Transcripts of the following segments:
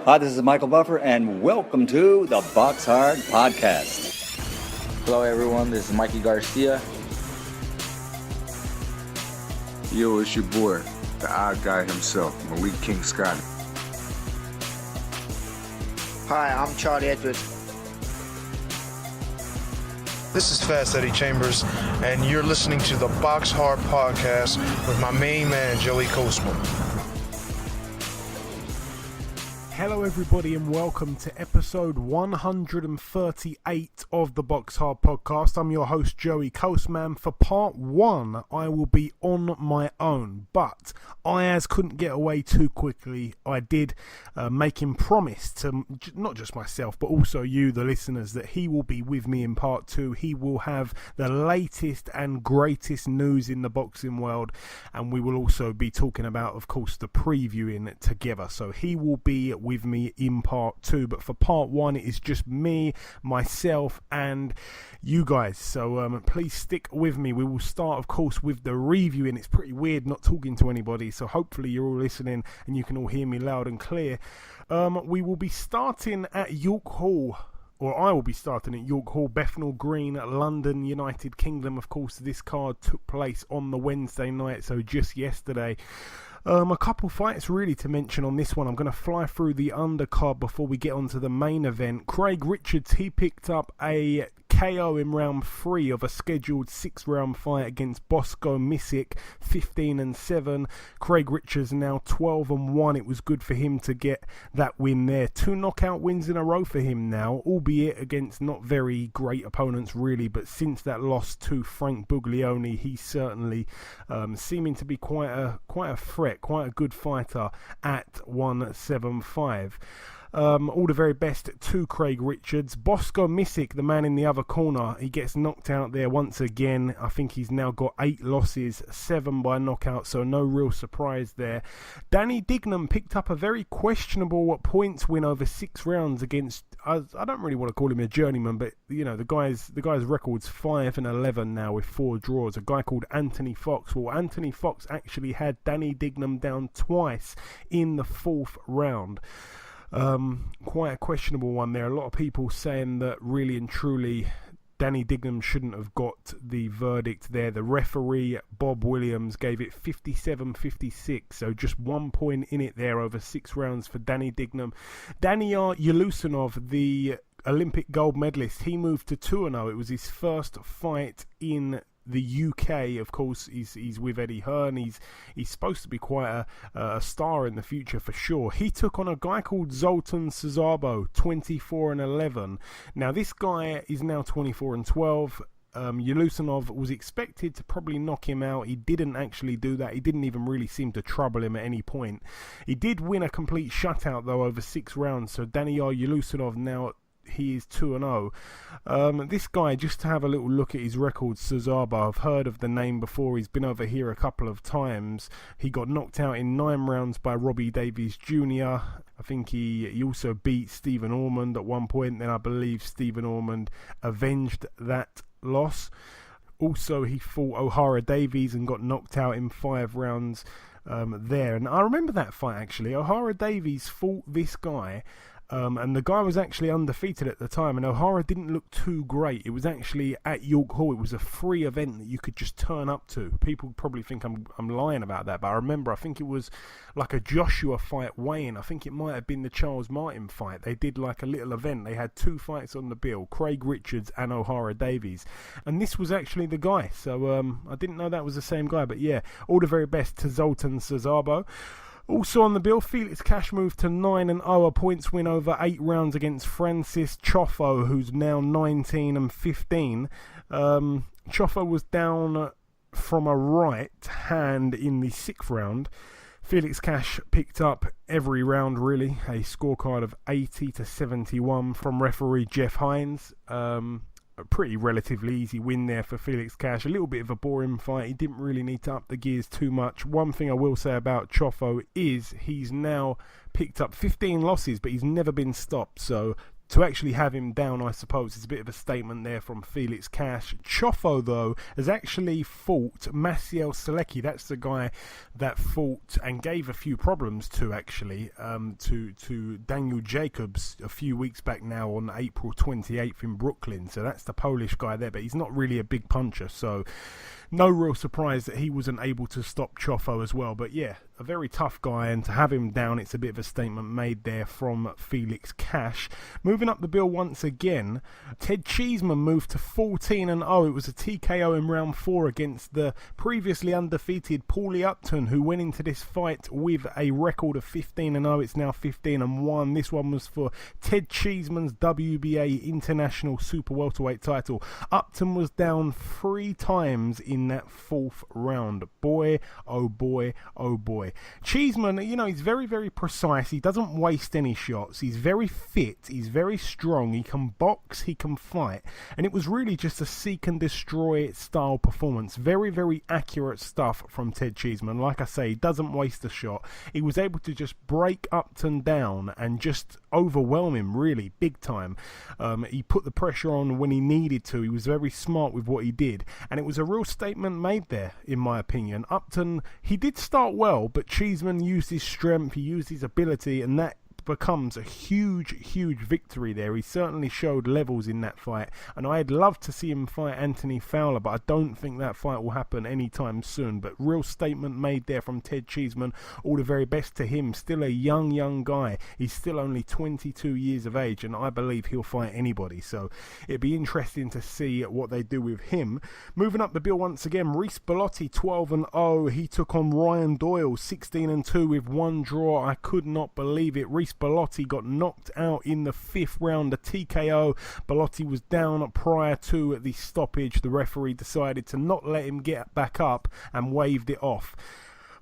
Hi, this is Michael Buffer, and welcome to the BoxHard Podcast. Hello, everyone. This is Mikey Garcia. Yo, it's your boy, the odd guy himself, Malik King Scotty. Hi, I'm Charlie Edwards. This is Fast Eddie Chambers, and you're listening to the BoxHard Podcast with my main man, Joey Coastman. Hello everybody and welcome to episode 138 of the BoxHard Podcast. I'm your host Joey Coastman. For part 1 I will be on my own, but Ayaz couldn't get away too quickly. I did make him promise to not just myself but also you, the listeners, that he will be with me in part 2. He will have the latest and greatest news in the boxing world, and we will also be talking about, of course, the previewing together. So he will be with me in part 2, but for part 1 it is just me, myself and you guys, so please stick with me. We will start, of course, with the reviewing. It's pretty weird not talking to anybody, so hopefully you're all listening and you can all hear me loud and clear. We will be starting at York Hall, or I will be starting at York Hall, Bethnal Green, London, United Kingdom. Of course, this card took place on the Wednesday night, so just yesterday. A couple fights really to mention on this one. I'm going to fly through the undercard before we get onto the main event. Craig Richards, he picked up a KO in round 3 of a scheduled 6-round fight against Bosco Usyk, 15-7. Craig Richards now 12-1. It was good for him to get that win there. 2 knockout wins in a row for him now, albeit against not very great opponents really, but since that loss to Frank Buglioni, he's certainly seeming to be quite a threat, quite a good fighter at 175. All the very best to Craig Richards. Bosco Usyk, the man in the other corner, he gets knocked out there once again. I think he's now got 8 losses, 7 by knockout, so no real surprise there. Danny Dignam picked up a very questionable points win over 6 rounds against, I don't really want to call him a journeyman, but you know, the guy's record's 5-11 now with 4 draws. A guy called Anthony Fox. Well, Anthony Fox actually had Danny Dignam down twice in the 4th round. Quite a questionable one there. A lot of people saying that really and truly Danny Dignam shouldn't have got the verdict there. The referee, Bob Williams, gave it 57-56, so just 1 point in it there over 6 rounds for Danny Dignam. Daniil Yulusinov, the Olympic gold medalist, he moved to 2-0. It was his first fight in the UK. Of course, he's with Eddie Hearn. He's supposed to be quite a star in the future for sure. He took on a guy called Zoltan Szabo, 24-11. Now this guy is now 24-12. Yulusinov was expected to probably knock him out. He didn't actually do that. He didn't even really seem to trouble him at any point. He did win a complete shutout though over 6 rounds. So Daniil Yulusinov now, he is 2-0. This guy, just to have a little look at his record, Szabo, I've heard of the name before. He's been over here a couple of times. He got knocked out in 9 rounds by Robbie Davies Jr. I think he also beat Stephen Ormond at one point. Then I believe Stephen Ormond avenged that loss. Also, he fought O'Hara Davies and got knocked out in 5 rounds there. And I remember that fight actually. O'Hara Davies fought this guy. And the guy was actually undefeated at the time, and O'Hara didn't look too great. It was actually at York Hall. It was a free event that you could just turn up to. People probably think I'm lying about that, but I remember, I think it was like a Joshua fight weigh-in. I think it might have been the Charles Martin fight. They did like a little event. They had 2 fights on the bill, Craig Richards and O'Hara Davies. And this was actually the guy. So I didn't know that was the same guy, but yeah, all the very best to Zoltan Szabo. Also on the bill, Felix Cash moved to 9-0, a points win over 8 rounds against Francis Chofo, who's now 19-15. Chofo was down from a right hand in the 6th round. Felix Cash picked up every round really, a scorecard of 80-71 from referee Jeff Hines. A pretty relatively easy win there for Felix Cash. A little bit of a boring fight. He didn't really need to up the gears too much. One thing I will say about Chofo is he's now picked up 15 losses, but he's never been stopped. So to actually have him down, I suppose, is a bit of a statement there from Felix Cash. Chofo, though, has actually fought Maciej Selecki. That's the guy that fought and gave a few problems to, actually, to Daniel Jacobs a few weeks back now on April 28th in Brooklyn. So that's the Polish guy there, but he's not really a big puncher, so no real surprise that he wasn't able to stop Chofo as well. But yeah, a very tough guy, and to have him down, it's a bit of a statement made there from Felix Cash. Moving up the bill once again, Ted Cheeseman moved to 14-0. It was a TKO in round 4 against the previously undefeated Paulie Upton, who went into this fight with a record of 15-0. It's now 15-1. This one was for Ted Cheeseman's WBA International Super Welterweight title. Upton was down 3 times in that 4th round. Boy, oh boy, oh boy. Cheeseman, you know, he's very, very precise. He doesn't waste any shots. He's very fit. He's very strong. He can box. He can fight. And it was really just a seek and destroy style performance. Very, very accurate stuff from Ted Cheeseman. Like I say, he doesn't waste a shot. He was able to just break Upton down and just overwhelm him, really, big time. He put the pressure on when he needed to. He was very smart with what he did. And it was a real statement made there, in my opinion. Upton, he did start well, but Cheeseman used his strength, he used his ability, and that becomes a huge victory there. He certainly showed levels in that fight, and I'd love to see him fight Anthony Fowler, but I don't think that fight will happen anytime soon. But real statement made there from Ted Cheeseman. All the very best to him. Still a young guy. He's still only 22 years of age, and I believe he'll fight anybody, so it'd be interesting to see what they do with him. Moving up the bill once again, Reece Bellotti 12-0. He took on Ryan Doyle 16-2 with 1 draw. I could not believe it. Reece Bellotti got knocked out in the 5th round, a TKO. Bellotti was down prior to the stoppage. The referee decided to not let him get back up and waved it off.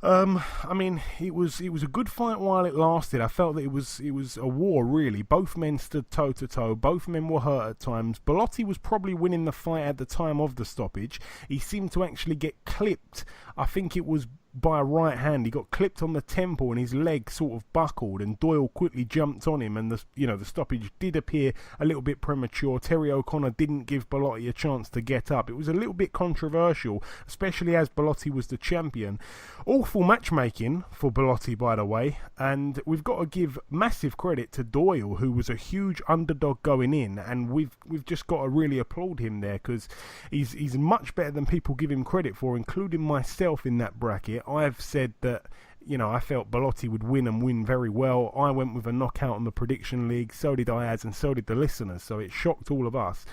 I mean, it was a good fight while it lasted. I felt that it was a war, really. Both men stood toe to toe. Both men were hurt at times. Bellotti was probably winning the fight at the time of the stoppage. He seemed to actually get clipped. I think it was by a right hand. He got clipped on the temple and his leg sort of buckled, and Doyle quickly jumped on him, and the stoppage did appear a little bit premature. Terry O'Connor didn't give Bellotti a chance to get up. It was a little bit controversial, especially as Bellotti was the champion. Awful matchmaking for Bellotti, by the way, and we've got to give massive credit to Doyle, who was a huge underdog going in, and we've just got to really applaud him there, because he's much better than people give him credit for, including myself in that bracket. I've said that, you know, I felt Bellotti would win and win very well. I went with a knockout on the prediction league. So did Ayaz, and so did the listeners. So it shocked all of us.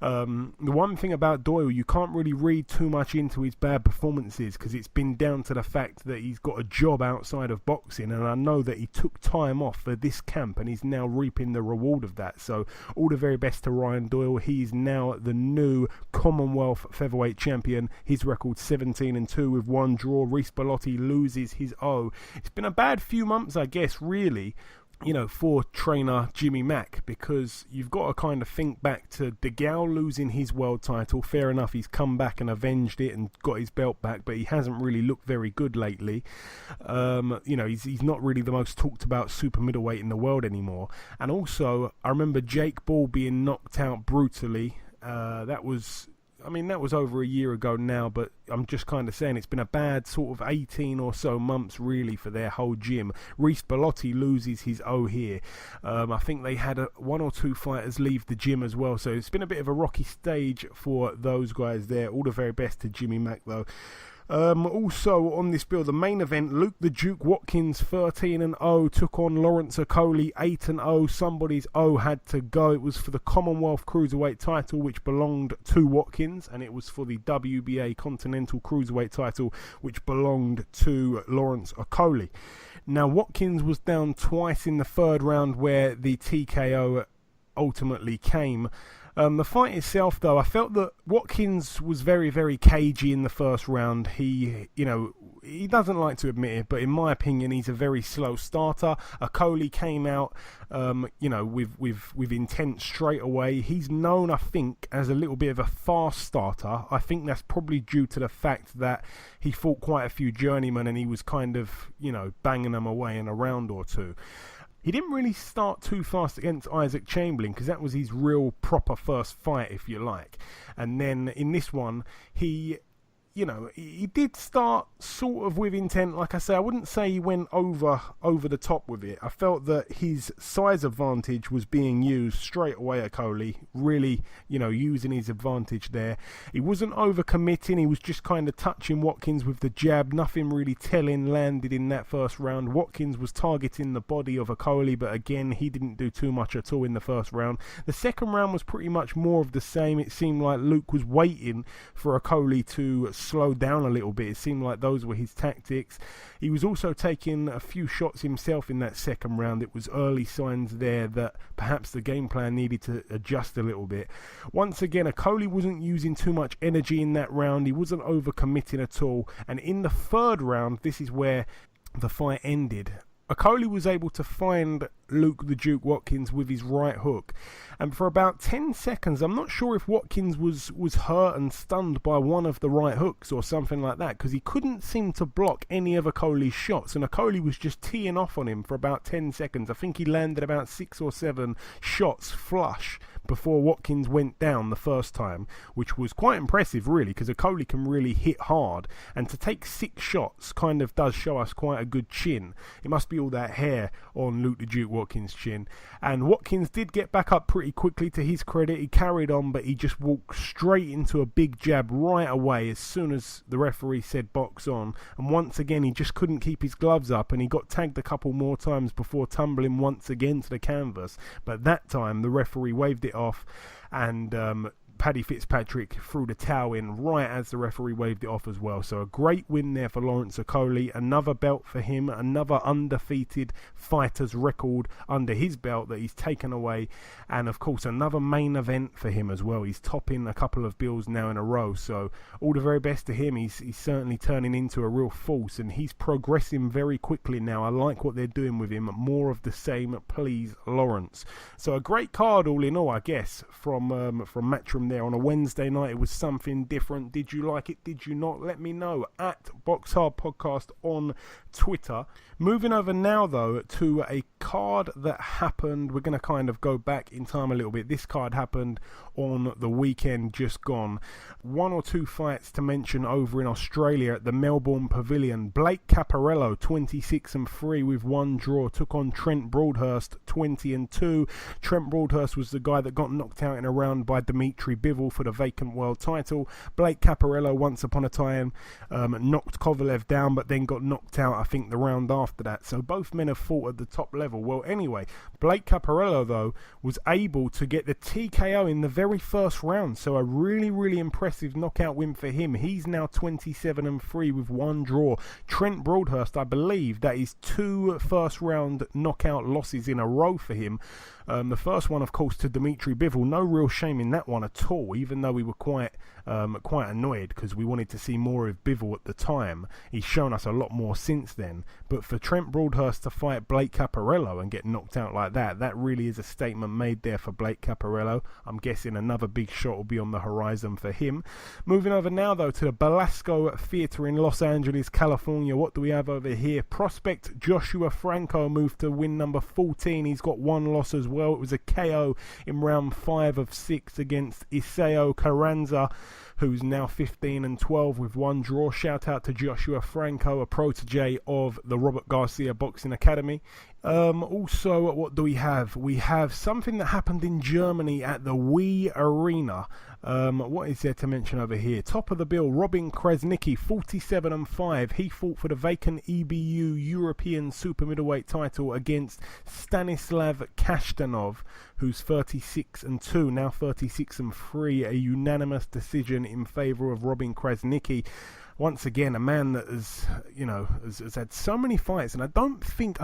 The one thing about Doyle, you can't really read too much into his bad performances, because it's been down to the fact that he's got a job outside of boxing, and I know that he took time off for this camp and he's now reaping the reward of that. So all the very best to Ryan Doyle. He's now the new Commonwealth featherweight champion. His record 17-2 with 1 draw. Reece Bellotti loses his O. It's been a bad few months, I guess, really, you know, for trainer Jimmy Mack, because you've got to kind of think back to DeGale losing his world title. Fair enough, he's come back and avenged it and got his belt back, but he hasn't really looked very good lately. You know, he's not really the most talked about super middleweight in the world anymore. And also, I remember Jake Paul being knocked out brutally. That was over a year ago now, but I'm just kind of saying it's been a bad sort of 18 or so months really for their whole gym. Reece Bellotti loses his O here. I think they had 1 or 2 fighters leave the gym as well, so it's been a bit of a rocky stage for those guys there. All the very best to Jimmy Mack though. Also on this bill, the main event, Luke the Duke Watkins 13-0 took on Lawrence Okoli 8-0. Somebody's O had to go. It was for the Commonwealth Cruiserweight title, which belonged to Watkins, and it was for the WBA Continental Cruiserweight title, which belonged to Lawrence Okoli. Now, Watkins was down twice in the 3rd round where the TKO ultimately came. The fight itself, though, I felt that Watkins was very, very cagey in the 1st round. He doesn't like to admit it, but in my opinion, he's a very slow starter. Okoli came out, with intent straight away. He's known, I think, as a little bit of a fast starter. I think that's probably due to the fact that he fought quite a few journeymen and he was kind of, banging them away in a round or two. He didn't really start too fast against Isaac Chamberlain because that was his real proper first fight, if you like. And then in this one, he did start sort of with intent. Like I say, I wouldn't say he went over the top with it. I felt that his size advantage was being used straight away at Coley, really, using his advantage there. He wasn't over-committing. He was just kind of touching Watkins with the jab. Nothing really telling landed in that first round. Watkins was targeting the body of Coley, but again, he didn't do too much at all in the first round. The second round was pretty much more of the same. It seemed like Luke was waiting for Coley to slow down a little bit. It seemed like those were his tactics. He was also taking a few shots himself in that second round. It was early signs there that perhaps the game plan needed to adjust a little bit. Once again, Coley wasn't using too much energy in that round. He wasn't over-committing at all. And in the third round, this is where the fight ended. Coley was able to find Luke the Duke Watkins with his right hook, and for about 10 seconds, I'm not sure if Watkins was hurt and stunned by one of the right hooks or something like that, because he couldn't seem to block any of Coley's shots, and Coley was just teeing off on him for about 10 seconds. I think he landed about 6 or 7 shots flush before Watkins went down the first time, which was quite impressive really, because Coley can really hit hard, and to take 6 shots kind of does show us quite a good chin. It must be all that hair on Luke the Duke Watkins' chin. And Watkins did get back up pretty quickly, to his credit. He carried on, but he just walked straight into a big jab right away as soon as the referee said box on, and once again he just couldn't keep his gloves up, and he got tagged a couple more times before tumbling once again to the canvas. But that time the referee waved it off, and Paddy Fitzpatrick threw the towel in right as the referee waved it off as well. So a great win there for Lawrence Okolie. Another belt for him, another undefeated fighter's record under his belt that he's taken away, and of course another main event for him as well. He's topping a couple of bills now in a row, so all the very best to him. He's certainly turning into a real force, and he's progressing very quickly now. I like what they're doing with him. More of the same, please, Lawrence. So a great card all in all, I guess, from Matchroom there on a Wednesday night. It was something different. Did you like it? Did you not? Let me know at BoxHard Podcast on Twitter. Moving over now though to a card that happened. We're going to kind of go back in time a little bit. This card happened on the weekend just gone. 1 or 2 fights to mention over in Australia at the Melbourne Pavilion. Blake Caparello 26-3 with 1 draw, took on Trent Broadhurst 20-2. Trent Broadhurst was the guy that got knocked out in a round by Dimitri Bivol for the vacant world title. Blake Caparello once upon a time knocked Kovalev down, but then got knocked out I think the round after that. So both men have fought at the top level. Well, anyway, Blake Caparello though was able to get the TKO in the very first round, so a really impressive knockout win for him. He's now 27-3 with 1 draw. Trent Broadhurst, I believe that is 2 first round knockout losses in a row for him. The first one, of course, to Dimitri Bivol. No real shame in that one at all, even though we were quite annoyed because we wanted to see more of Bivol at the time. He's shown us a lot more since then. But for Trent Broadhurst to fight Blake Caparello and get knocked out like that really is a statement made there for Blake Caparello. I'm guessing another big shot will be on the horizon for him. Moving over now, though, to the Belasco Theatre in Los Angeles, California. What do we have over here? Prospect Joshua Franco moved to win number 14. He's got 1 loss as well. It was a KO in round 5 of 6 against Isao Carranza, who's now 15-12 with 1 draw. Shout out to Joshua Franco, a protege of the Robert Garcia Boxing Academy. Also, what do we have? We have something that happened in Germany at the Wii Arena. What is there to mention over here? Top of the bill, Robin Krasnicki, 47-5. He fought for the vacant EBU European Super Middleweight title against Stanislav Kashtanov, who's 36-2, now 36-3. A unanimous decision in favour of Robin Krasnicki. Once again, a man that has had so many fights, and I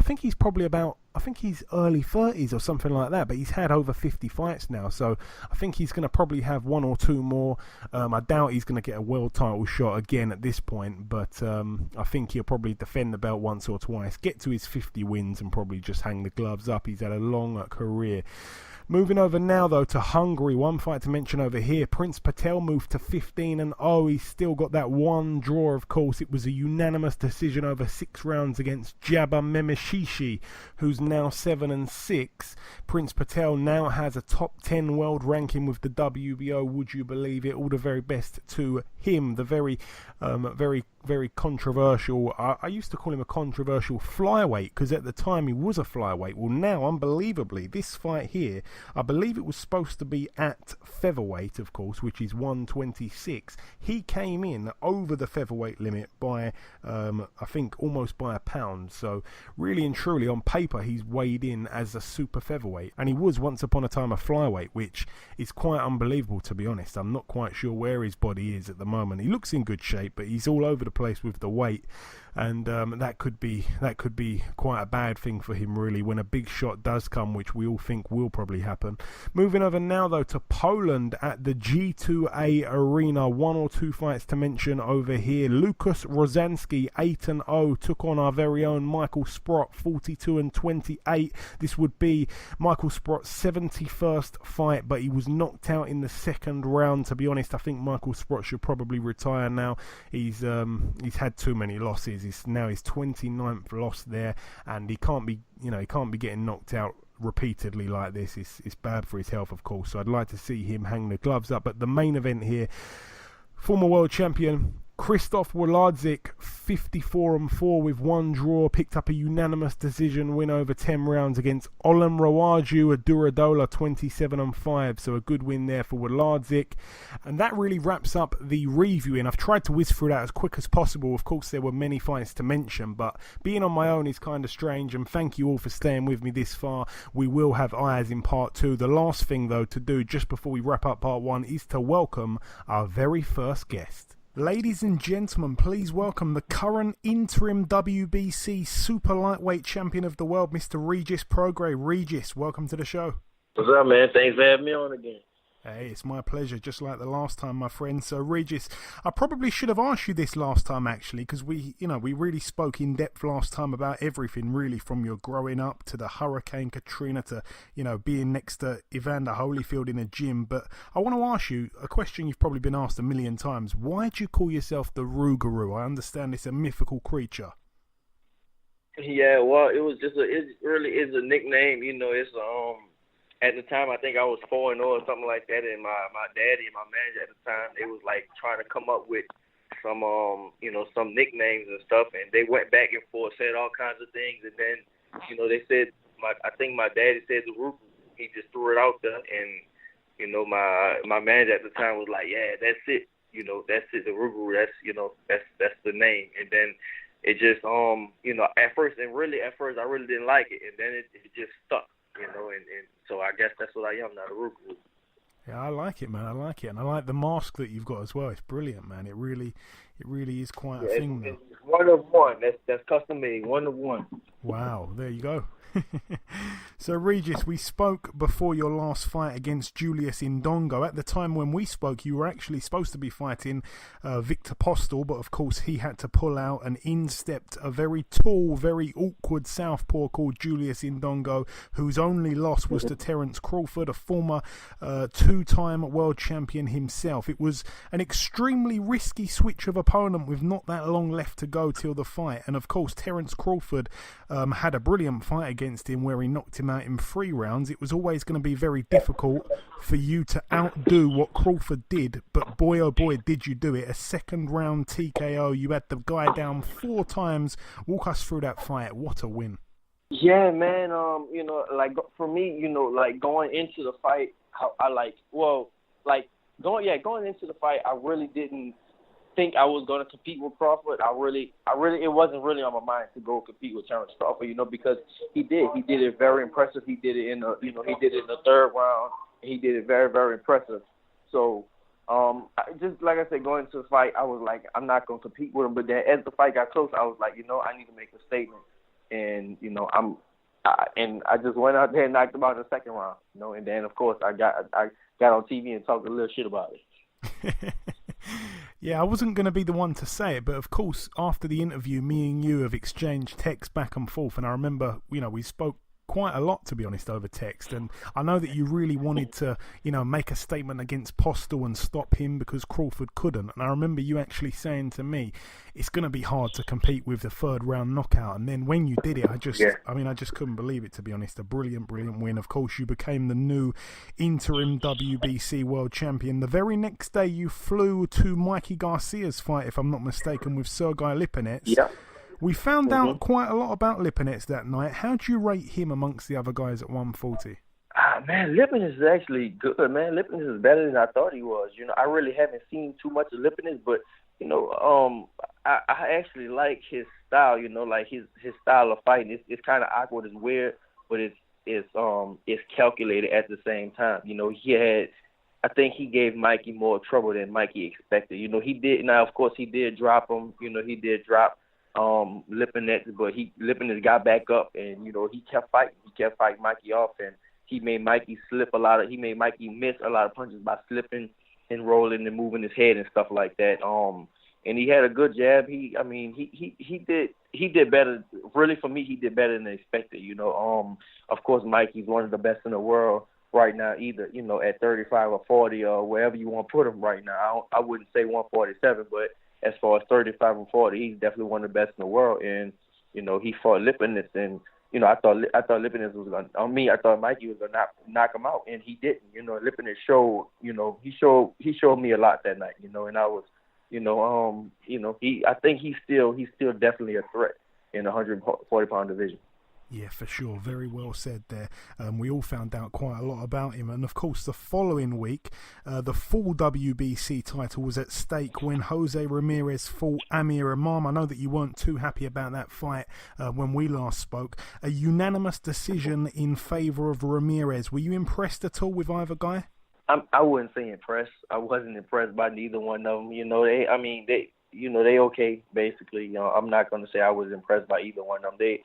think he's probably he's early 30s or something like that, but he's had over 50 fights now, so I think he's going to probably have 1 or 2 more. I doubt he's going to get a world title shot again at this point, but I think he'll probably defend the belt once or twice, get to his 50 wins and probably just hang the gloves up. He's had a long career. Moving over now, though, to Hungary. One fight to mention over here. Prince Patel moved to 15-0. He's still got that one draw, of course. It was a unanimous decision over 6 rounds against Jabba Memeshishi, who's now 7-6. Prince Patel now has a top 10 world ranking with the WBO. Would you believe it? All the very best to him. The very controversial, I used to call him a controversial flyweight, because at the time he was a flyweight. Well, now, unbelievably, this fight here, I believe it was supposed to be at featherweight, of course, which is 126. He came in over the featherweight limit by, I think, almost by a pound. So, really and truly, on paper, he's weighed in as a super featherweight. And he was once upon a time a flyweight, which is quite unbelievable, to be honest. I'm not quite sure where his body is at the moment. He looks in good shape, but he's all over the place with the weight. And that could be quite a bad thing for him, really, when a big shot does come, which we all think will probably happen. Moving over now, though, to Poland at the G2A Arena. 1 or 2 fights to mention over here. Lukas Rozanski, 8-0, took on our very own Michael Sprott, 42-28. This would be Michael Sprott's 71st fight, but he was knocked out in the second round. To be honest, I think Michael Sprott should probably retire now. He's had too many losses. It's now his 29th loss there, and he can't be getting knocked out repeatedly like this. It's bad for his health, of course. So I'd like to see him hang the gloves up. But the main event here, former world champion Krzysztof Włodarczyk, 54-4 with 1 draw, picked up a unanimous decision win over 10 rounds against Olem Rawaju Aduradola, 27-5. So a good win there for Włodarczyk. And that really wraps up the review. And I've tried to whiz through that as quick as possible. Of course, there were many fights to mention, but being on my own is kind of strange. And thank you all for staying with me this far. We will have Ayaz in part 2. The last thing, though, to do just before we wrap up part 1 is to welcome our very first guest. Ladies and gentlemen, please welcome the current interim WBC Super-Lightweight champion of the world, Mr. Regis Prograis. Regis, welcome to the show. What's up, man? Thanks for having me on again. Hey, it's my pleasure, just like the last time, my friend. So, Regis, I probably should have asked you this last time, actually, because we really spoke in depth last time about everything, really, from your growing up to the Hurricane Katrina to, being next to Evander Holyfield in a gym. But I want to ask you a question you've probably been asked a million times. Why do you call yourself the Rougarou? I understand it's a mythical creature. Yeah, well, it really is a nickname. It's at the time, I think I was 4-0 or something like that, and my daddy and my manager at the time, they was like trying to come up with some some nicknames and stuff, and they went back and forth, said all kinds of things, and then they said I think my daddy said the Rougarou. He just threw it out there, and my manager at the time was like, yeah, that's it, that's it, the Rougarou, that's the name, and then it just at first I really didn't like it, and then it just stuck. And so I guess that's what I am now, the Rougarou. Yeah, I like it, man. I like it, and I like the mask that you've got as well. It's brilliant, man. It really is quite a thing. It's 1 of 1. That's custom made, 1 of 1. Wow, there you go. So, Regis, we spoke before your last fight against Julius Indongo. At the time when we spoke, you were actually supposed to be fighting Victor Postol, but of course he had to pull out, and in stepped a very tall, very awkward southpaw called Julius Indongo, whose only loss was to Terence Crawford, a former 2-time world champion himself. It was an extremely risky switch of opponent with not that long left to go till the fight, and of course Terence Crawford had a brilliant fight against him where he knocked him out in 3 rounds. It was always going to be very difficult for you to outdo what Crawford did, but boy oh boy did you do it. A 2nd round TKO. You had the guy down 4 times. Walk us through that fight. What a win. Yeah, man. For me, going into the fight, going into the fight, I really didn't think I was going to compete with Crawford. It wasn't really on my mind to go compete with Terence Crawford, because he did it very impressive. He did it in the 3rd round. He did it very, very impressive. So, just like I said, going into the fight, I was like, I'm not going to compete with him. But then as the fight got close, I was like, I need to make a statement. And, I just went out there and knocked him out in the 2nd round, and then of course I got on TV and talked a little shit about it. Yeah, I wasn't going to be the one to say it, but of course, after the interview, me and you have exchanged texts back and forth, and I remember, we spoke quite a lot, to be honest, over text. And I know that you really wanted to, make a statement against Postol and stop him because Crawford couldn't. And I remember you actually saying to me, it's going to be hard to compete with the third round knockout. And then when you did it, I just couldn't believe it, to be honest. A brilliant win. Of course, you became the new interim WBC world champion. The very next day, you flew to Mikey Garcia's fight, if I'm not mistaken, with Sergei Lipinets. Yeah. We found out quite a lot about Lipinets that night. How do you rate him amongst the other guys at 140? Man, Lipinets is actually good, man. Lipinets is better than I thought he was. I really haven't seen too much of Lipinets, but, I actually like his style, like his style of fighting. It's kind of awkward, it's weird, but it's calculated at the same time. I think he gave Mikey more trouble than Mikey expected. He did. Now, of course, he did drop him. He did drop Lipinets, but Lipinets got back up, and he kept fighting. He kept fighting Mikey off, and he made Mikey he made Mikey miss a lot of punches by slipping and rolling and moving his head and stuff like that. And he had a good jab. He did better. Really, for me, he did better than expected. Of course, Mikey's one of the best in the world right now, either, at 35 or 40 or wherever you want to put him right now. I wouldn't say 147, but as far as 35 or 40, he's definitely one of the best in the world. And, he fought Lipinets, and, I thought Lipinets was going to, I thought Mikey was going to knock him out, and he didn't. Lipinets showed, he showed me a lot that night, and I was, I think he's still definitely a threat in the 140-pound division. Yeah, for sure. Very well said there. We all found out quite a lot about him. And, of course, the following week, the full WBC title was at stake when Jose Ramirez fought Amir Imam. I know that you weren't too happy about that fight when we last spoke. A unanimous decision in favour of Ramirez. Were you impressed at all with either guy? I wouldn't say impressed. I wasn't impressed by neither one of them. They okay, basically. I'm not going to say I was impressed by either one of them.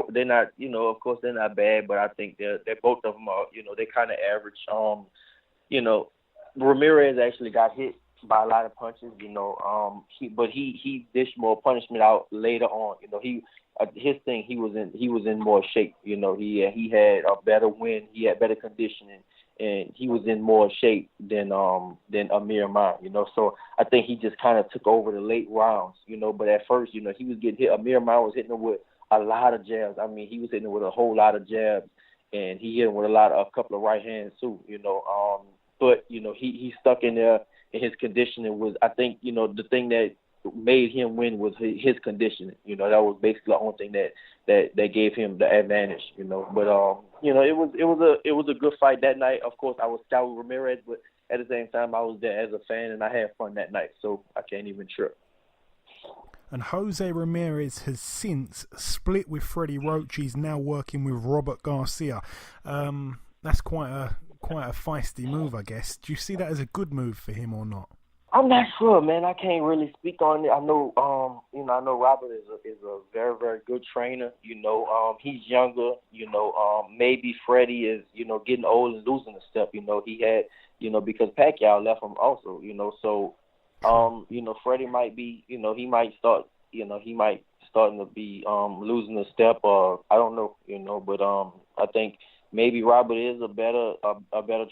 They're not, of course they're not bad, but I think they're both of them are, they're kind of average. Ramirez actually got hit by a lot of punches, but he dished more punishment out later on. His thing, he was in more shape. He had a better win, he had better conditioning, and he was in more shape than Amir Imam, So I think he just kind of took over the late rounds, But at first, he was getting hit. Amir Imam was hitting him with a lot of jabs. I mean, he was hitting him with a whole lot of jabs, and he hit him with a couple of right hands too, But he stuck in there, and his conditioning was, I think, the thing that made him win was his conditioning. That was basically the only thing that gave him the advantage. But it was a good fight that night. Of course, I was scouting Ramirez, but at the same time, I was there as a fan, and I had fun that night. So I can't even trip. And Jose Ramirez has since split with Freddie Roach. He's now working with Robert Garcia. That's quite a feisty move, I guess. Do you see that as a good move for him or not? I'm not sure, man. I can't really speak on it. I know, I know Robert is a very, very good trainer. He's younger. Maybe Freddie is, getting old and losing a step. He had, because Pacquiao left him also. So, Freddie might be, he might start, starting to be losing a step, or I don't know, But I think maybe Robert is a better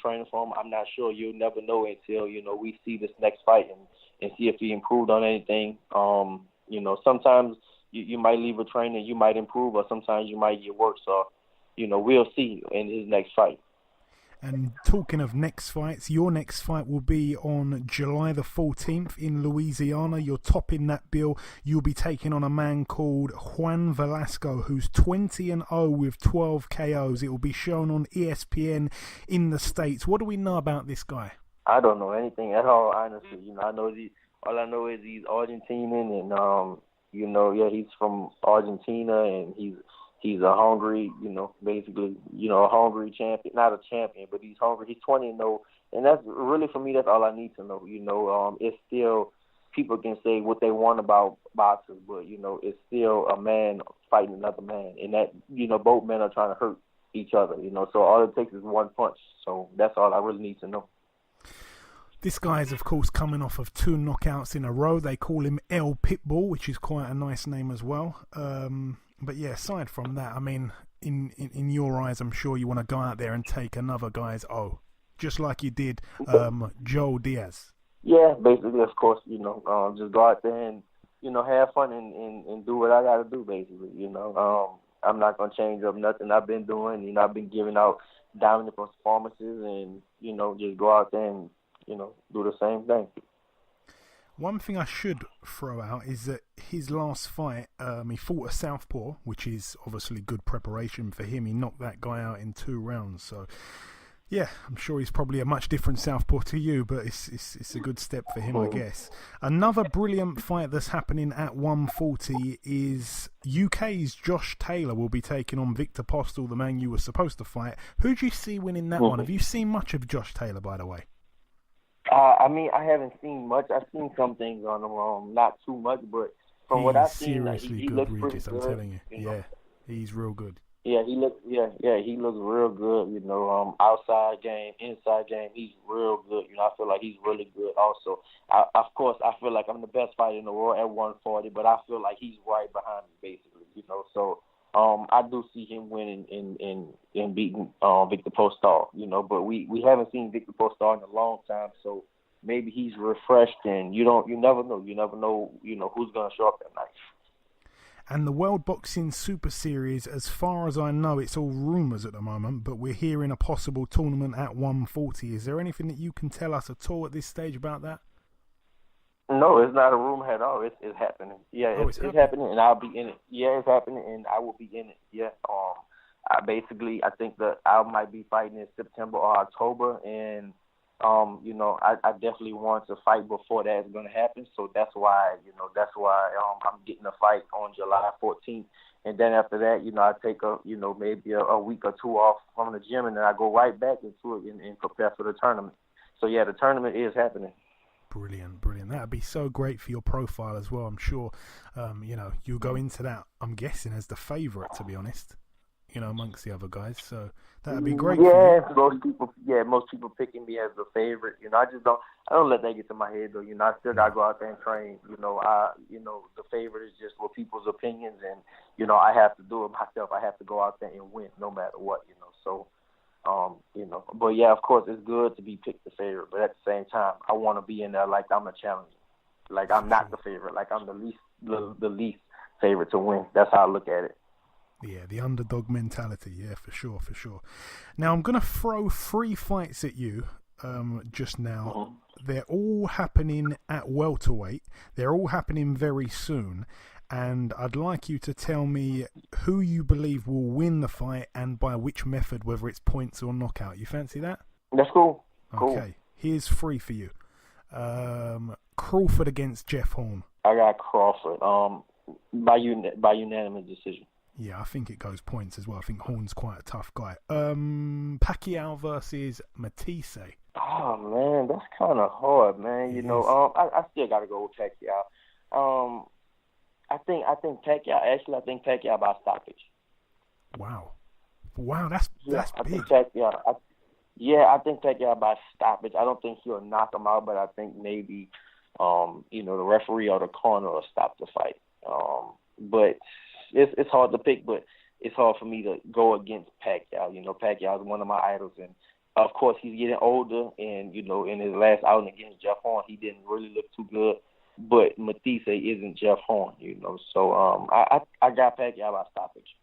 trainer for him. I'm not sure. You'll never know until, we see this next fight and see if he improved on anything. Sometimes you might leave a trainer, you might improve, or sometimes you might get worse. So, we'll see in his next fight. And talking of next fights, your next fight will be on July the 14th in Louisiana. You're topping that bill. You'll be taking on a man called Juan Velasco, who's 20-0 with 12 KOs. It will be shown on ESPN in the States. What do we know about this guy? I don't know anything at all, honestly. All I know is he's Argentinian, and he's from Argentina, and he's a hungry, basically, a hungry champion. Not a champion, but he's hungry. He's 20-0, and that's really, for me, that's all I need to know. It's still, people can say what they want about boxers, but, it's still a man fighting another man, and that, both men are trying to hurt each other, So all it takes is one punch. So that's all I really need to know. This guy is, of course, coming off of 2 knockouts in a row. They call him El Pitbull, which is quite a nice name as well. But yeah, aside from that, I mean, in your eyes, I'm sure you want to go out there and take another guy's just like you did Joe Diaz. Yeah, basically, of course, just go out there and, have fun and do what I got to do, basically, I'm not going to change up nothing I've been doing. I've been giving out dominant performances and, just go out there and, do the same thing. One thing I should throw out is that his last fight, he fought a southpaw, which is obviously good preparation for him. He knocked that guy out in 2 rounds. So, yeah, I'm sure he's probably a much different southpaw to you, but it's a good step for him, I guess. Another brilliant fight that's happening at 140 is UK's Josh Taylor will be taking on Victor Postol, the man you were supposed to fight. Who do you see winning that one? Have you seen much of Josh Taylor, by the way? I haven't seen much. I've seen some things on him, not too much, but from what I've seen, he good, looks Regis, pretty good. I'm telling you. Yeah, he's real good. Yeah, he looks real good. Outside game, inside game, he's real good. I feel like he's really good. Also, of course, I feel like I'm the best fighter in the world at 140, but I feel like he's right behind me, basically. So I do see him winning and beating Victor Postol. But we haven't seen Victor Postol in a long time, so maybe he's refreshed, and you never know. You never know. Who's gonna show up that night. And the World Boxing Super Series, as far as I know, it's all rumours at the moment, but we're hearing a possible tournament at 140. Is there anything that you can tell us at all at this stage about that? No, it's not a rumor at all. It's happening. Yeah, it's happening, and I'll be in it. Yeah, it's happening, and I will be in it. Yeah. I think that I might be fighting in September or October, and I definitely want to fight before that's going to happen. So that's why I'm getting a fight on July 14th. And then after that, I take maybe a week or 2 off from the gym, and then I go right back into it and prepare for the tournament. So yeah, the tournament is happening. Brilliant. That'd be so great for your profile as well. I'm sure, you'll go into that, I'm guessing, as the favourite, to be honest, amongst the other guys. So that'd be great. Yeah, most people picking me as the favorite. I don't let that get to my head though. I still gotta go out there and train. The favorite is just what people's opinions, and I have to do it myself. I have to go out there and win no matter what. So. But yeah, of course, it's good to be picked the favorite. But at the same time, I want to be in there like I'm a challenger, like I'm not the favorite, like I'm the least favorite to win. That's how I look at it. Yeah, the underdog mentality. Yeah, for sure. Now I'm gonna throw 3 fights at you. Just now, They're all happening at welterweight. They're all happening very soon. And I'd like you to tell me who you believe will win the fight and by which method, whether it's points or knockout. You fancy that? That's cool. Okay, here's 3 for you. Crawford against Jeff Horn. I got Crawford. By unanimous decision. Yeah, I think it goes points as well. I think Horn's quite a tough guy. Pacquiao versus Matisse. Oh man, that's kind of hard, man. I still got to go with Pacquiao. I think Pacquiao. Actually, I think Pacquiao by stoppage. Wow, that's big. I think Pacquiao. I think Pacquiao by stoppage. I don't think he'll knock him out, but I think maybe, the referee or the corner will stop the fight. But it's hard to pick, but it's hard for me to go against Pacquiao. Pacquiao is one of my idols, and of course he's getting older. And in his last outing against Jeff Horn, he didn't really look too good. But Matisse isn't Jeff Horn, So I got Pacquiao by stoppage.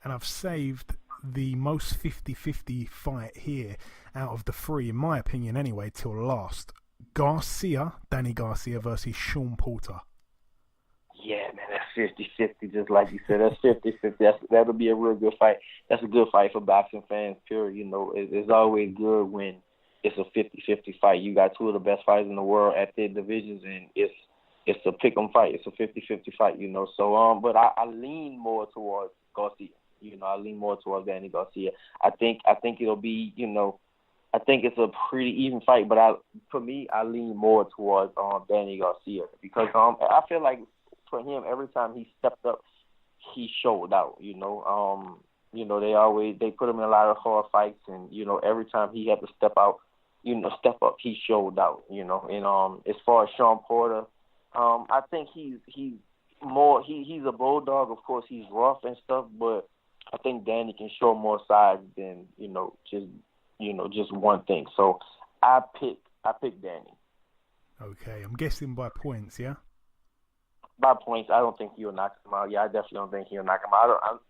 And I've saved the most 50-50 fight here out of the 3, in my opinion anyway, till last. Danny Garcia versus Sean Porter. Yeah, man, that's 50-50, just like you said. That's 50-50. That'll be a real good fight. That's a good fight for boxing fans, period. It's always good when it's a 50-50 fight. You got 2 of the best fighters in the world at their divisions, and it's a pick-em fight. It's a 50-50 fight, So, but I lean more towards Garcia. I lean more towards Danny Garcia. I think it'll be, I think it's a pretty even fight. But for me, I lean more towards Danny Garcia because I feel like for him, every time he stepped up, he showed out. They put him in a lot of hard fights, and every time he had to step up, he showed out, And as far as Sean Porter, I think he's a bulldog. Of course, he's rough and stuff, but I think Danny can show more size than just one thing. So I pick Danny. Okay, I'm guessing by points, yeah. By points, I don't think he'll knock him out. Yeah, I definitely don't think he'll knock him out.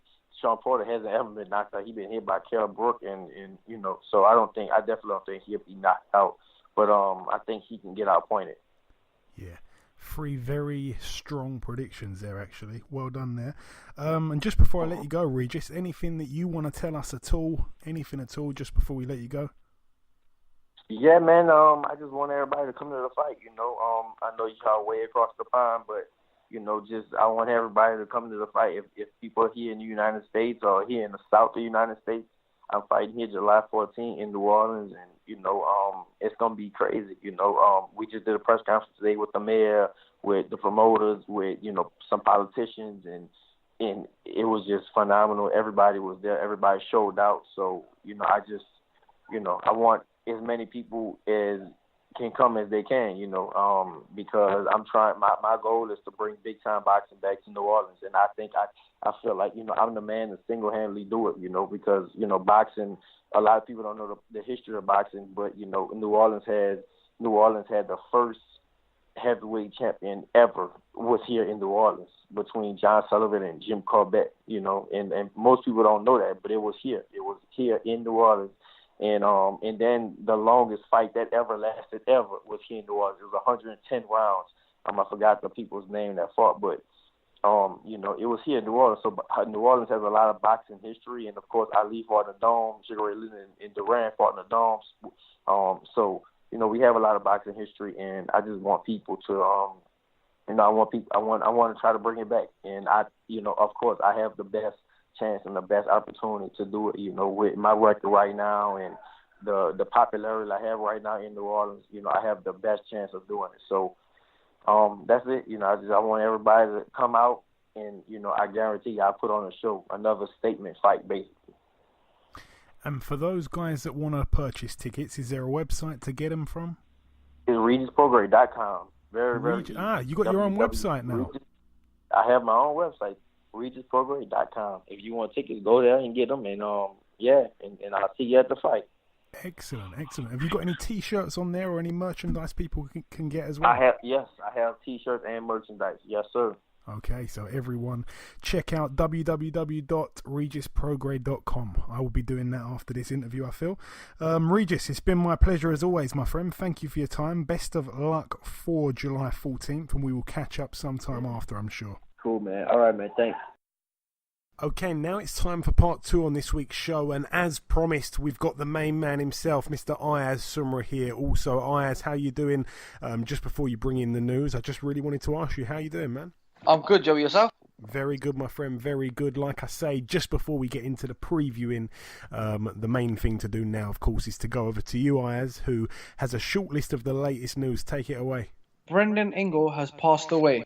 Sean Porter hasn't ever been knocked out. He's been hit by Kell Brook, and so I definitely don't think he'll be knocked out. But I think he can get outpointed. Yeah, 3 very strong predictions there, actually. Well done there. And just before I let you go, Regis, anything that you want to tell us at all? Anything at all just before we let you go? Yeah, man. I just want everybody to come to the fight. I know y'all way across the pond, but I want everybody to come to the fight. If people are here in the United States or here in the South of the United States, I'm fighting here July 14th in New Orleans, and it's gonna be crazy. We just did a press conference today with the mayor, with the promoters, with some politicians, and it was just phenomenal. Everybody was there. Everybody showed out. So I want as many people as can come as they can, because I'm trying. My goal is to bring big time boxing back to New Orleans, and I think I feel like I'm the man to single-handedly do it, because boxing. A lot of people don't know the history of boxing, but New Orleans had the first heavyweight champion ever was here in New Orleans between John Sullivan and Jim Corbett, and most people don't know that, but it was here. It was here in New Orleans. And then the longest fight that ever lasted was here in New Orleans. It was 110 rounds. I forgot the people's name that fought, but it was here in New Orleans. So New Orleans has a lot of boxing history, and of course Ali fought in the Dome, Sugar Ray Leonard and Duran fought in the Domes. So we have a lot of boxing history, and I just want people to I want to try to bring it back, and of course I have the best chance and the best opportunity to do it, with my record right now and the popularity I have right now in New Orleans, I have the best chance of doing it. So that's it. I want everybody to come out, and I guarantee you I'll put on a show, another statement fight, basically. And for those guys that want to purchase tickets, is there a website to get them from? It's regisprograis.com. Very easy. You got your own website now. I have my own website, regisprograis.com. If you want tickets, go there and get them, and and I'll see you at the fight. Excellent. Have you got any T-shirts on there or any merchandise people can get as well? I have T-shirts and merchandise. Yes, sir. Okay, so everyone, check out www.regisprograis.com. I will be doing that after this interview, I feel. Regis, it's been my pleasure as always, my friend. Thank you for your time. Best of luck for July 14th, and we will catch up sometime after, I'm sure. Cool, man. All right, man. Thanks. Okay, now it's time for part 2 on this week's show, and as promised, we've got the main man himself, Mr. Ayaz Sumra here. Also, Ayaz, how you doing? Just before you bring in the news, I just really wanted to ask you, how you doing, man? I'm good, Joey. Yourself? Very good, my friend. Very good. Like I say, just before we get into the previewing, the main thing to do now, of course, is to go over to you, Ayaz, who has a short list of the latest news. Take it away. Brendan Ingle has passed away.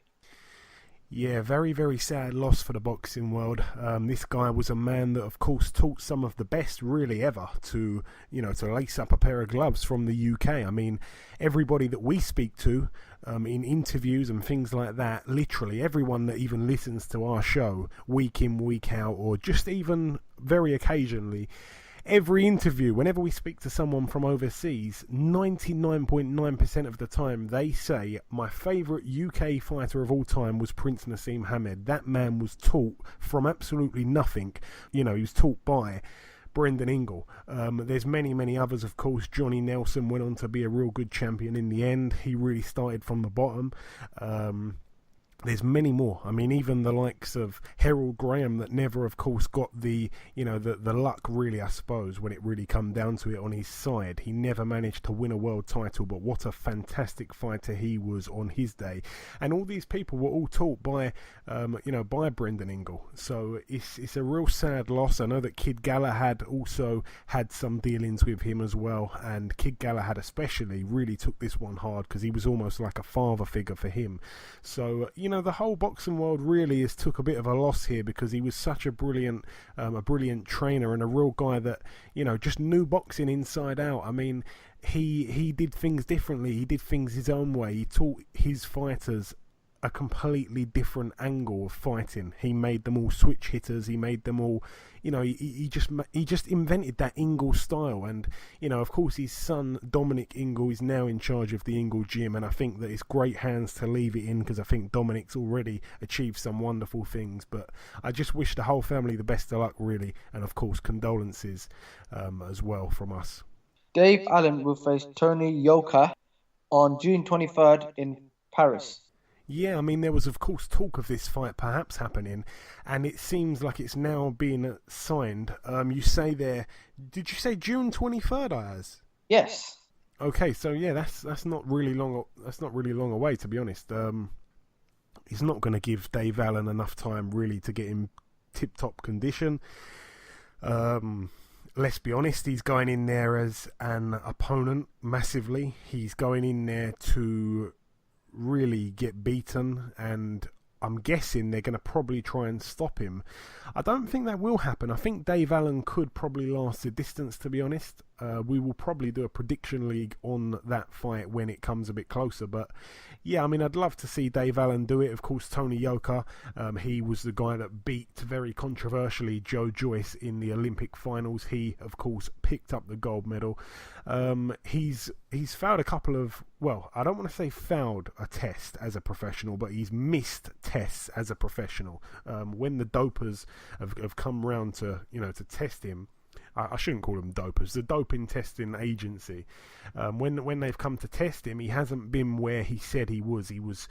Yeah, very, very sad loss for the boxing world. This guy was a man that, of course, taught some of the best really ever to lace up a pair of gloves from the UK. I mean, everybody that we speak to in interviews and things like that, literally everyone that even listens to our show week in, week out, or just even very occasionally, every interview, whenever we speak to someone from overseas, 99.9% of the time they say, my favourite UK fighter of all time was Prince Naseem Hamed. That man was taught from absolutely nothing. He was taught by Brendan Ingle. There's many, many others, of course. Johnny Nelson went on to be a real good champion in the end. He really started from the bottom. There's many more. I mean, even the likes of Harold Graham that never, of course, got the luck, really, I suppose, when it really come down to it on his side. He never managed to win a world title, but what a fantastic fighter he was on his day. And all these people were all taught by, by Brendan Ingle. So it's a real sad loss. I know that Kid Galahad also had some dealings with him as well, and Kid Galahad especially really took this one hard because he was almost like a father figure for him. So, the whole boxing world really has took a bit of a loss here because he was such a brilliant trainer and a real guy that, just knew boxing inside out. I mean, he did things differently. He did things his own way. He taught his fighters a completely different angle of fighting. He made them all switch hitters. He made them all, he just invented that Ingle style. And of course, his son Dominic Ingle is now in charge of the Ingle gym, and I think that it's great hands to leave it in, because I think Dominic's already achieved some wonderful things. But I just wish the whole family the best of luck, really, and of course condolences as well from us. Dave Allen will face Tony Yoka on June 23rd in Paris. Yeah, I mean, there was, of course, talk of this fight perhaps happening, and it seems like it's now being signed. You say there, did you say June 23rd, Ayaz? Yes. Okay, so yeah, that's not really long. That's not really long away, to be honest. He's not going to give Dave Allen enough time really to get in tip-top condition. Let's be honest, he's going in there as an opponent massively. He's going in there to really get beaten, and I'm guessing they're going to probably try and stop him. I don't think that will happen. I think Dave Allen could probably last the distance, to be honest. We will probably do a prediction league on that fight when it comes a bit closer. But yeah, I mean, I'd love to see Dave Allen do it. Of course, Tony Yoka, he was the guy that beat, very controversially, Joe Joyce in the Olympic finals. He, of course, picked up the gold medal. He's failed a couple of, well, I don't want to say failed a test as a professional, but he's missed tests as a professional. When the dopers have come round to test him, I shouldn't call them dopers, the doping testing agency. When they've come to test him, he hasn't been where he said he was. He was,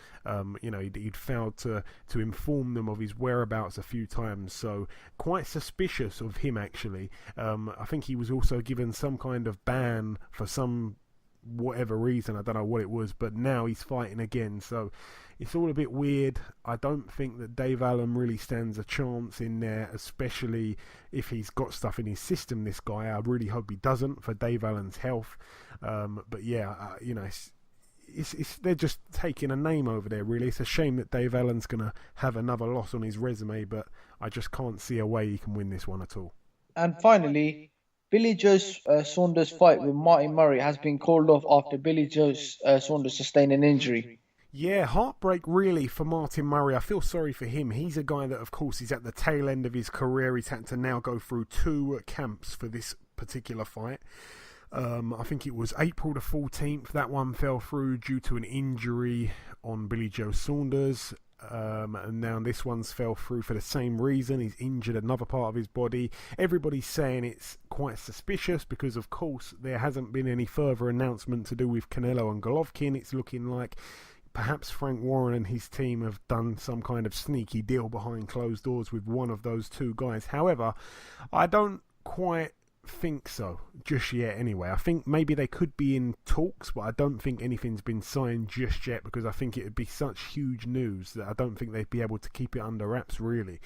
he'd failed to inform them of his whereabouts a few times. So quite suspicious of him, actually. I think he was also given some kind of ban for some whatever reason. I don't know what it was, but now he's fighting again. So it's all a bit weird. I don't think that Dave Allen really stands a chance in there, especially if he's got stuff in his system, this guy. I really hope he doesn't, for Dave Allen's health. But yeah, they're just taking a name over there, really. It's a shame that Dave Allen's going to have another loss on his resume, but I just can't see a way he can win this one at all. And finally, Billy Joe Saunders' fight with Martin Murray has been called off after Billy Joe Saunders sustained an injury. Yeah, heartbreak really for Martin Murray. I feel sorry for him. He's a guy that, of course, is at the tail end of his career. He's had to now go through 2 camps for this particular fight. I think it was April the 14th. That one fell through due to an injury on Billy Joe Saunders. And now this one's fell through for the same reason. He's injured another part of his body. Everybody's saying it's quite suspicious because, of course, there hasn't been any further announcement to do with Canelo and Golovkin. It's looking like perhaps Frank Warren and his team have done some kind of sneaky deal behind closed doors with one of those 2 guys. However, I don't quite think so just yet anyway. I think maybe they could be in talks, but I don't think anything's been signed just yet, because I think it would be such huge news that I don't think they'd be able to keep it under wraps, really.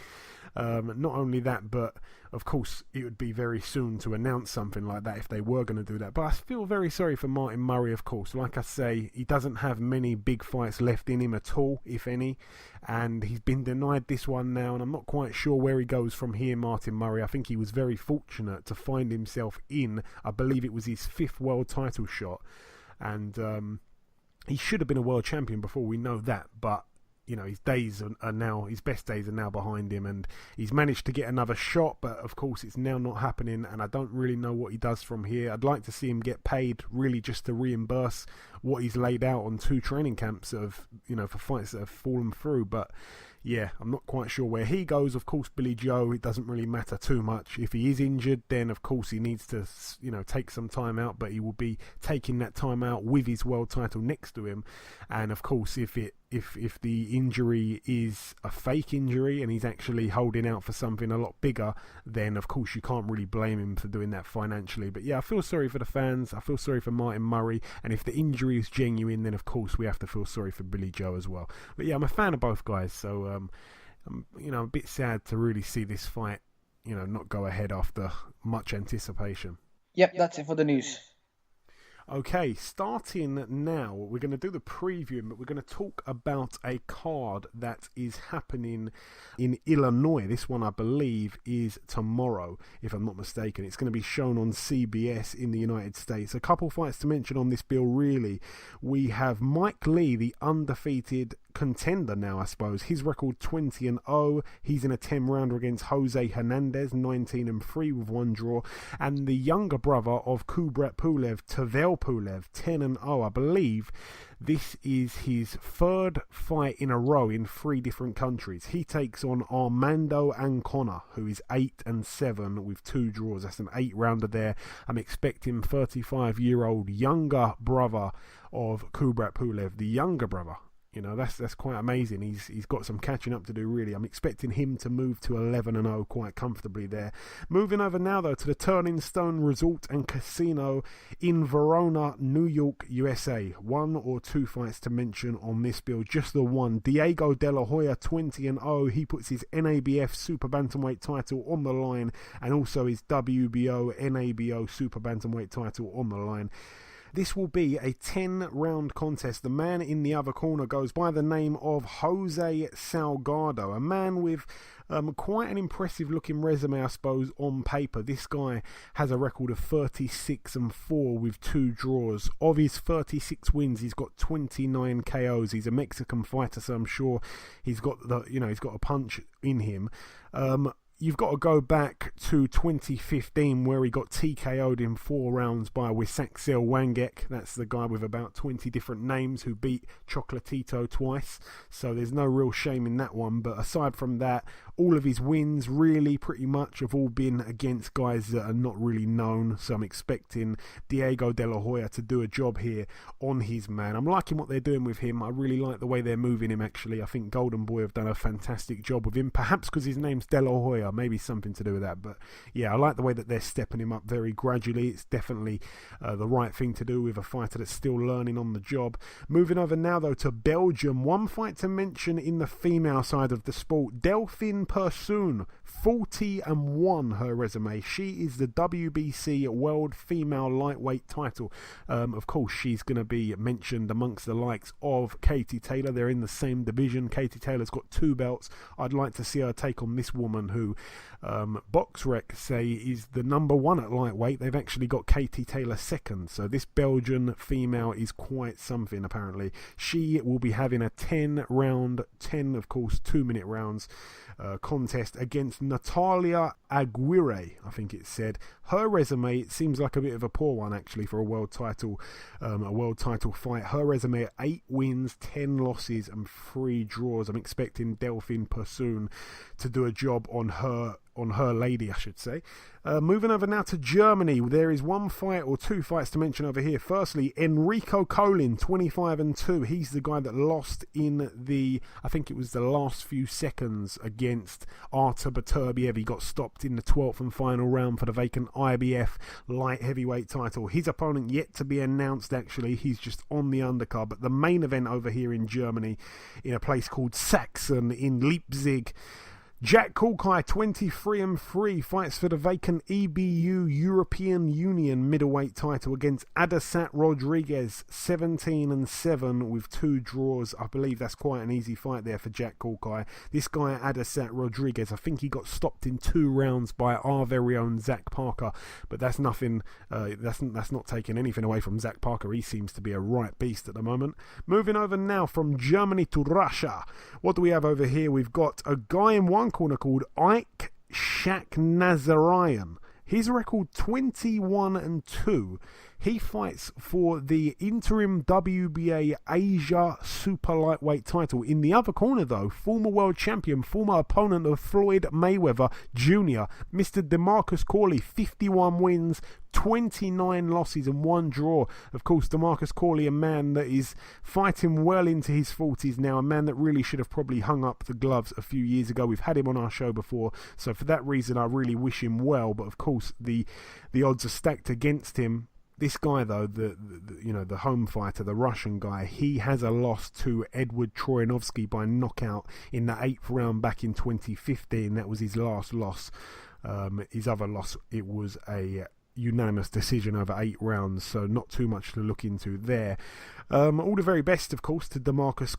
Not only that, but of course it would be very soon to announce something like that if they were going to do that. But I feel very sorry for Martin Murray, of course. Like I say, he doesn't have many big fights left in him at all, if any, and he's been denied this one now, and I'm not quite sure where he goes from here, Martin Murray. I think he was very fortunate to find himself in, I believe it was his 5th world title shot, and he should have been a world champion before, we know that, but his days are now, his best days are now behind him, and he's managed to get another shot, but of course it's now not happening, and I don't really know what he does from here. I'd like to see him get paid, really, just to reimburse what he's laid out on 2 training camps of, for fights that have fallen through. But yeah, I'm not quite sure where he goes. Of course, Billy Joe, it doesn't really matter too much. If he is injured, then of course he needs to, take some time out, but he will be taking that time out with his world title next to him. And of course, if the injury is a fake injury and he's actually holding out for something a lot bigger, then of course you can't really blame him for doing that financially. But yeah, I feel sorry for the fans. I feel sorry for Martin Murray. And if the injury is genuine, then of course we have to feel sorry for Billy Joe as well. But yeah, I'm a fan of both guys, so I'm a bit sad to really see this fight not go ahead after much anticipation. Yep, that's it for the news. Okay, starting now, we're going to do the preview, but we're going to talk about a card that is happening in Illinois. This one, I believe, is tomorrow, if I'm not mistaken. It's going to be shown on CBS in the United States. A couple fights to mention on this bill, really. We have Mike Lee, the undefeated contender now, I suppose. His record 20-0. He's in a 10-rounder against Jose Hernandez, 19-3 with 1 draw. And the younger brother of Kubrat Pulev, Tavel Pulev, 10-0. I believe this is his 3rd fight in a row in 3 different countries. He takes on Armando Ancona, who is 8-7 with 2 draws. That's an 8-rounder there. I'm expecting 35-year-old younger brother of Kubrat Pulev, the younger brother. You know, that's quite amazing. He's got some catching up to do, really. I'm expecting him to move to 11-0 quite comfortably there. Moving over now, though, to the Turning Stone Resort and Casino in Verona, New York, USA. 1 or 2 fights to mention on this bill. Just the one. Diego De La Hoya, 20-0. He puts his NABF Super Bantamweight title on the line, and also his WBO NABO Super Bantamweight title on the line. This will be a 10-round contest. The man in the other corner goes by the name of Jose Salgado, a man with quite an impressive-looking resume, I suppose, on paper. This guy has a record of 36-4 with 2 draws. Of his 36 wins, he's got 29 KOs. He's a Mexican fighter, so I'm sure he's got a punch in him. You've got to go back to 2015 where he got TKO'd in 4 rounds by Wisaksel Wangek. That's the guy with about 20 different names who beat Chocolatito twice. So there's no real shame in that one. But aside from that, all of his wins really pretty much have all been against guys that are not really known. So I'm expecting Diego De La Hoya to do a job here on his man. I'm liking what they're doing with him. I really like the way they're moving him, actually. I think Golden Boy have done a fantastic job with him. Perhaps because his name's De La Hoya. Maybe something to do with that, but yeah, I like the way that they're stepping him up very gradually. It's definitely the right thing to do with a fighter that's still learning on the job. Moving over now, though, to Belgium. 1 fight to mention in the female side of the sport. Delphine Persoon, 40-1 her resume. She is the WBC World Female Lightweight title. Of course, she's going to be mentioned amongst the likes of Katie Taylor. They're in the same division. Katie Taylor's got 2 belts. I'd like to see her take on this woman who BoxRec say is the number 1 at lightweight. They've actually got Katie Taylor 2nd, so this Belgian female is quite something apparently. She will be having a 10 of course 2-minute rounds contest against Natalia Aguirre, I think it said. Her resume, it seems like a bit of a poor one actually for a world title fight. Her resume, 8 wins, 10 losses and 3 draws. I'm expecting Delphine Persoon to do a job on her lady, I should say. Moving over now to Germany, there is 1 fight or 2 fights to mention over here. Firstly, Enrico Colin, 25-2. He's the guy that lost in I think it was the last few seconds against Artur Beterbiev. He got stopped in the 12th and final round for the vacant IBF light heavyweight title. His opponent yet to be announced, actually. He's just on the undercard. But the main event over here in Germany, in a place called Sachsen in Leipzig, Jack Kulkai, 23-3, fights for the vacant EBU European Union middleweight title against Adesat Rodriguez, 17-7 with 2 draws. I believe that's quite an easy fight there for Jack Kulkai. This guy, Adesat Rodriguez, I think he got stopped in 2 rounds by our very own Zach Parker, but that's nothing. That's not taking anything away from Zach Parker. He seems to be a right beast at the moment. Moving over now from Germany to Russia. What do we have over here? We've got a guy in one corner called Ike Shakhnazarian. His record 21-2. He fights for the interim WBA Asia Super-Lightweight title. In the other corner, though, former world champion, former opponent of Floyd Mayweather Jr., Mr. DeMarcus Corley, 51 wins, 29 losses and 1 draw. Of course, DeMarcus Corley, a man that is fighting well into his 40s now, a man that really should have probably hung up the gloves a few years ago. We've had him on our show before, so for that reason, I really wish him well. But of course, the odds are stacked against him. This guy, though, the home fighter, the Russian guy, he has a loss to Edward Troyanovsky by knockout in the 8th round back in 2015. That was his last loss. His other loss, it was a unanimous decision over 8 rounds, so not too much to look into there. All the very best, of course, to Demarcus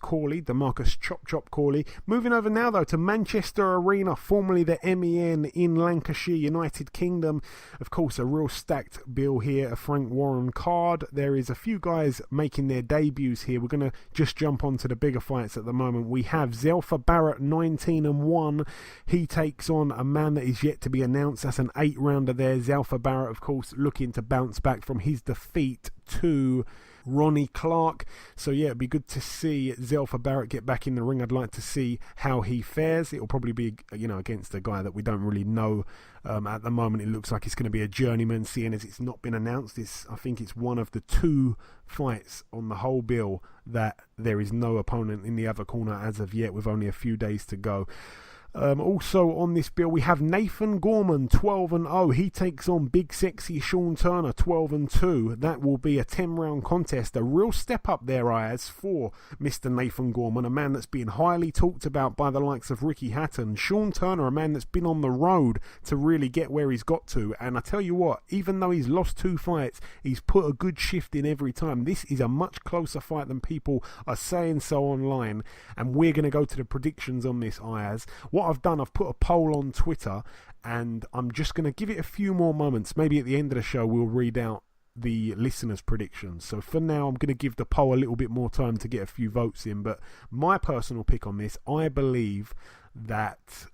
Chop Chop Corley. Moving over now, though, to Manchester Arena, formerly the MEN in Lancashire, United Kingdom. Of course, a real stacked bill here, a Frank Warren card. There is a few guys making their debuts here. We're going to just jump on to the bigger fights at the moment. We have Zelfa Barrett, 19-1. He takes on a man that is yet to be announced. That's an 8-rounder there. Zelfa Barrett, of course, looking to bounce back from his defeat to Ronnie Clark. So yeah, it'd be good to see Zelfa Barrett get back in the ring. I'd like to see how he fares. It'll probably be, against a guy that we don't really know at the moment. It looks like it's going to be a journeyman, seeing as it's not been announced. I think it's one of the 2 fights on the whole bill that there is no opponent in the other corner as of yet, with only a few days to go. Also on this bill, we have Nathan Gorman, 12-0. He takes on Big Sexy Sean Turner, 12-2. That will be a 10-round contest. A real step up there, Ayaz, for Mr. Nathan Gorman, a man that's been highly talked about by the likes of Ricky Hatton. Sean Turner, a man that's been on the road to really get where he's got to. And I tell you what, even though he's lost 2 fights, he's put a good shift in every time. This is a much closer fight than people are saying so online. And we're going to go to the predictions on this, Ayaz. What I've done, I've put a poll on Twitter, and I'm just going to give it a few more moments. Maybe at the end of the show we'll read out the listeners' predictions. So for now, I'm going to give the poll a little bit more time to get a few votes in. But my personal pick on this, I believe that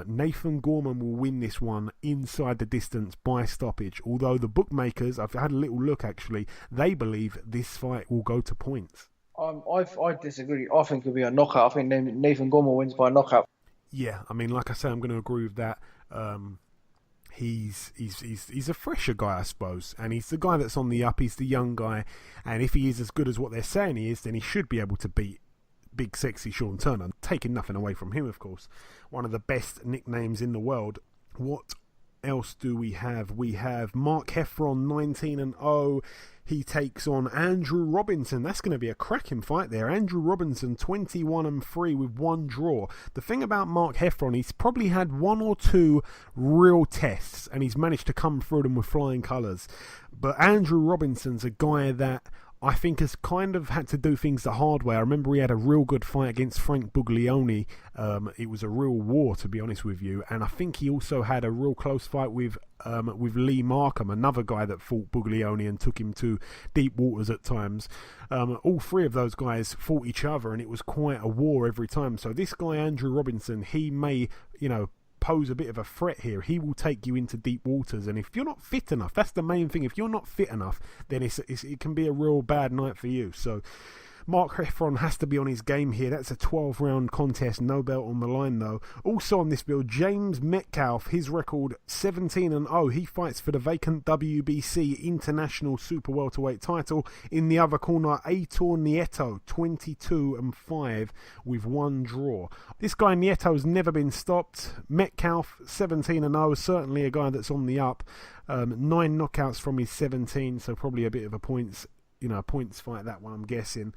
Nathan Gorman will win this one inside the distance by stoppage. Although the bookmakers, I've had a little look actually, they believe this fight will go to points. I disagree. I think it'll be a knockout. I think Nathan Gorman wins by a knockout. Yeah, I mean, like I say, I'm going to agree with that. He's a fresher guy, I suppose, and he's the guy that's on the up. He's the young guy, and if he is as good as what they're saying he is, then he should be able to beat Big Sexy Sean Turner. Taking nothing away from him, of course. One of the best nicknames in the world. What else do we have? We have Mark Heffron, 19-0. He takes on Andrew Robinson. That's going to be a cracking fight there. Andrew Robinson, 21-3 with 1 draw. The thing about Mark Heffron, he's probably had 1 or 2 real tests, and he's managed to come through them with flying colours. But Andrew Robinson's a guy that I think has kind of had to do things the hard way. I remember he had a real good fight against Frank Buglioni. It was a real war, to be honest with you. And I think he also had a real close fight with Lee Markham, another guy that fought Buglioni and took him to deep waters at times. All 3 of those guys fought each other, and it was quite a war every time. So this guy, Andrew Robinson, he may, pose a bit of a threat here. He will take you into deep waters, and if you're not fit enough, that's the main thing. If you're not fit enough, then it can be a real bad night for you. So Mark Heffron has to be on his game here. That's a 12-round contest, no belt on the line though. Also on this bill, James Metcalf, his record 17-0. He fights for the vacant WBC International Super Welterweight title. In the other corner, Aitor Nieto, 22-5 with 1 draw. This guy Nieto's never been stopped. Metcalf, 17-0, certainly a guy that's on the up. 9 knockouts from his 17, so probably a bit of a points fight, that one, I'm guessing.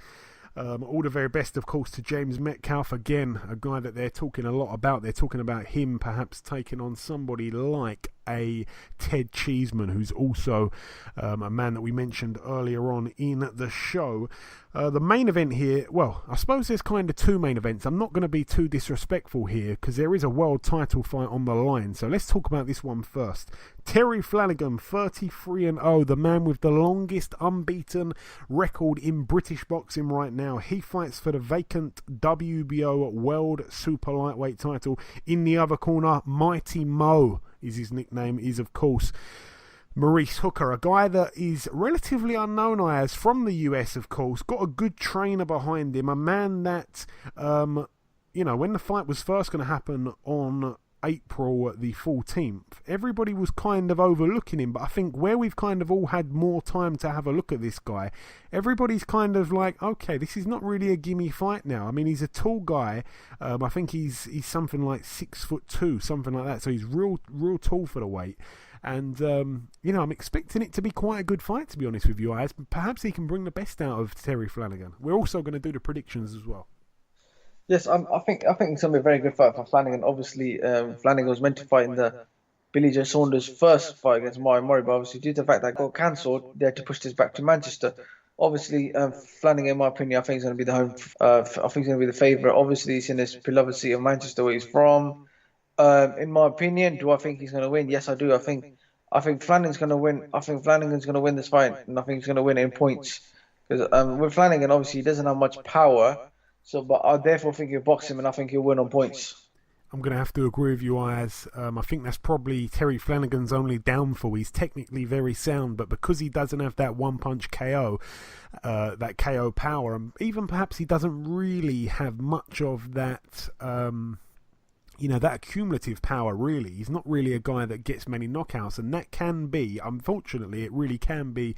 All the very best, of course, to James Metcalf. Again, a guy that they're talking a lot about. They're talking about him perhaps taking on somebody like a Ted Cheeseman, who's also a man that we mentioned earlier on in the show. The main event here, well, I suppose there's kind of 2 main events. I'm not going to be too disrespectful here because there is a world title fight on the line. So let's talk about this one first. Terry Flanagan, 33-0, the man with the longest unbeaten record in British boxing right now. He fights for the vacant WBO World Super-Lightweight title. In the other corner, Mighty Mo is his nickname, is of course Maurice Hooker, a guy that is relatively unknown as from the US, of course, got a good trainer behind him, a man that, when the fight was first going to happen on April the 14th, everybody was kind of overlooking him, but I think where we've kind of all had more time to have a look at this guy, everybody's kind of like, okay, this is not really a gimme fight now. I mean, he's a tall guy. I think he's something like 6'2", something like that, so he's real tall for the weight. And, I'm expecting it to be quite a good fight, to be honest with you, Ayaz. Perhaps he can bring the best out of Terry Flanagan. We're also going to do the predictions as well. Yes, I think it's going to be a very good fight for Flanagan. Obviously, Flanagan was meant to fight in the Billy Joe Saunders' first fight against Martin Murray, but obviously due to the fact that got cancelled, they had to push this back to Manchester. Obviously, Flanagan, in my opinion, I think is going to be the home. I think he's going to be the favourite. Obviously, he's in this beloved city of Manchester, where he's from. In my opinion, do I think he's going to win? Yes, I do. I think Flanagan's going to win. I think Flanagan's going to win this fight, and I think he's going to win it in points. Because with Flanagan, obviously, he doesn't have much power. So, but I therefore think he'll box him, and I think he'll win on points. I'm going to have to agree with you, Ayaz. I think that's probably Terry Flanagan's only downfall. He's technically very sound, but because he doesn't have that one-punch KO, that KO power, and even perhaps he doesn't really have much of that, that accumulative power, really. He's not really a guy that gets many knockouts, and that can be, unfortunately, it really can be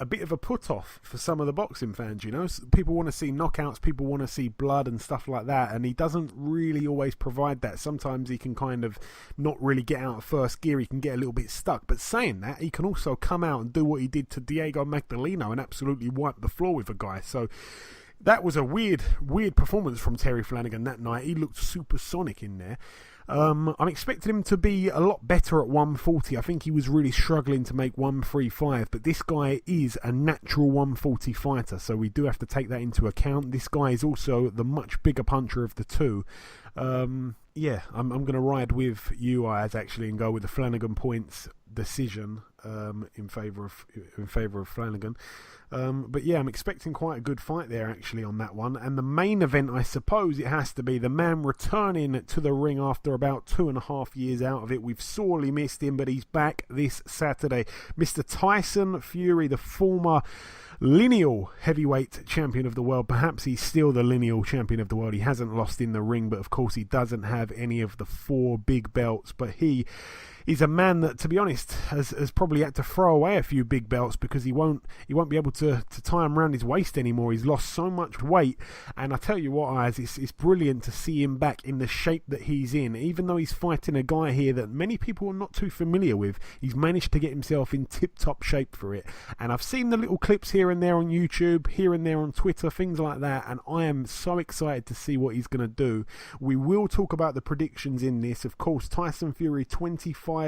a bit of a put-off for some of the boxing fans, People want to see knockouts, people want to see blood and stuff like that, and he doesn't really always provide that. Sometimes he can kind of not really get out of first gear, he can get a little bit stuck. But saying that, he can also come out and do what he did to Diego Magdaleno and absolutely wipe the floor with a guy. So that was a weird performance from Terry Flanagan that night. He looked supersonic in there. I'm expecting him to be a lot better at 140. I think he was really struggling to make 135, but this guy is a natural 140 fighter, so we do have to take that into account. This guy is also the much bigger puncher of the two. I'm going to ride with you, Ayaz, actually, and go with the Flanagan points decision in favour of Flanagan. But yeah, I'm expecting quite a good fight there actually on that one. And the main event, I suppose it has to be the man returning to the ring after about 2.5 years out of it. We've sorely missed him, but he's back this Saturday. Mr. Tyson Fury, the former lineal heavyweight champion of the world. Perhaps he's still the lineal champion of the world. He hasn't lost in the ring, but of course he doesn't have any of the 4 big belts. But he is a man that, to be honest, has probably had to throw away a few big belts because he won't be able to tie them around his waist anymore. He's lost so much weight, and I tell you what, Ayaz, it's brilliant to see him back in the shape that he's in. Even though he's fighting a guy here that many people are not too familiar with, he's managed to get himself in tip-top shape for it. And I've seen the little clips here and there on YouTube, here and there on Twitter, things like that, and I am so excited to see what he's going to do. We will talk about the predictions in this. Of course, Tyson Fury 25-0.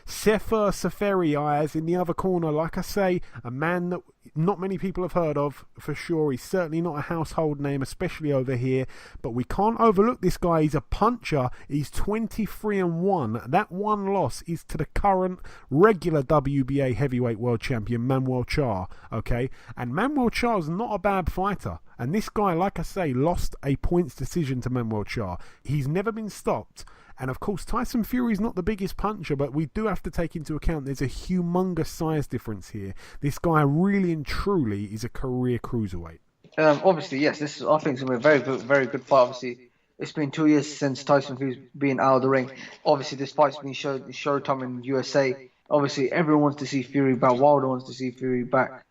Sefer Seferi, Ayaz, in the other corner. Like I say, a man that not many people have heard of for sure. He's certainly not a household name, especially over here, but we can't overlook this guy. He's a puncher. He's 23-1. That one loss is to the current regular WBA heavyweight world champion Manuel Charr, okay? And Manuel Charr's not a bad fighter, and this guy, like I say, lost a points decision to Manuel Charr. He's never been stopped. And of course, Tyson Fury's not the biggest puncher, but we do have to take into account there's a humongous size difference here. This guy really and truly is a career cruiserweight. Obviously, yes, I think it's going to be a very good fight. Obviously, it's been 2 years since Tyson Fury's been out of the ring. Obviously, this fight's been Showtime in USA. Obviously, everyone wants to see Fury back. Wilder wants to see Fury back.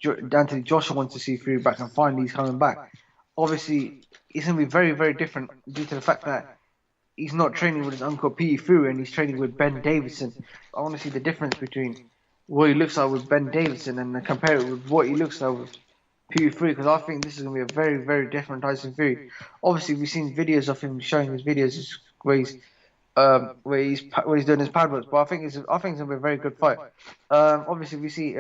Anthony Joshua wants to see Fury back, and finally he's coming back. Obviously, it's going to be very, very different due to the fact that he's not training with his uncle P. Fury, and he's training with Ben Davison. I want to see the difference between what he looks like with Ben Davison and compare it with what he looks like with P. Fury, because I think this is going to be a very, very different Tyson Fury. Obviously, we've seen videos of him showing his videos where he's doing his pad works, but I think it's going to be a very good fight. Obviously, we see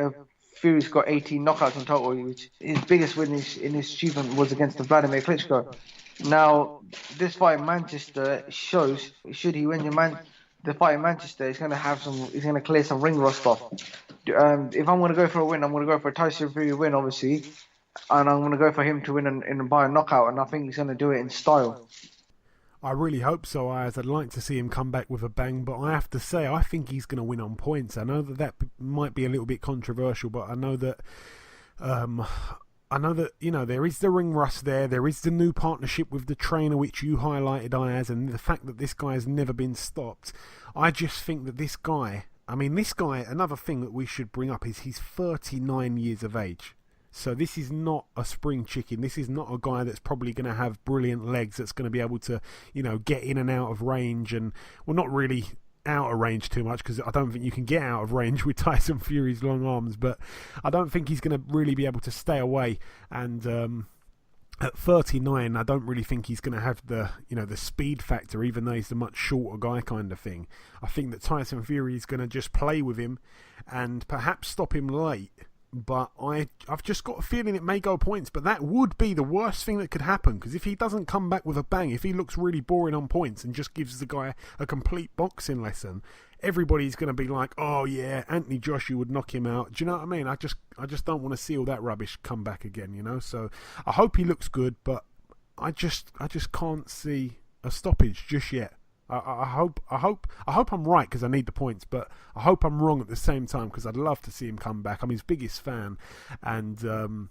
Fury's got 18 knockouts in total, which his biggest win in his achievement was against Vladimir Klitschko. Now, this fight in Manchester shows, should he win the fight in Manchester, he's going to clear some ring rust off. If I'm going to go for a win, I'm going to go for a Tyson Fury win, obviously, and I'm going to go for him to win by a knockout, and I think he's going to do it in style. I really hope so, as I'd like to see him come back with a bang, but I have to say, I think he's going to win on points. I know that might be a little bit controversial, but I know that there is the ring rust there. There is the new partnership with the trainer, which you highlighted, Ayaz, and the fact that this guy has never been stopped. I just think that this guy, another thing that we should bring up is he's 39 years of age. So this is not a spring chicken. This is not a guy that's probably going to have brilliant legs, that's going to be able to, get in and out of range, and, well, not really out of range too much, because I don't think you can get out of range with Tyson Fury's long arms, but I don't think he's going to really be able to stay away. And at 39, I don't really think he's going to have the speed factor, even though he's a much shorter guy kind of thing. I think that Tyson Fury is going to just play with him and perhaps stop him late, but I've just got a feeling it may go points. But that would be the worst thing that could happen, because if he doesn't come back with a bang, if he looks really boring on points and just gives the guy a complete boxing lesson, everybody's going to be like, oh yeah, Anthony Joshua would knock him out. Do you know what I mean? I just don't want to see all that rubbish come back again, you know. So I hope he looks good, but I just can't see a stoppage just yet. I hope I'm right, because I need the points, but I hope I'm wrong at the same time, because I'd love to see him come back. I'm his biggest fan, and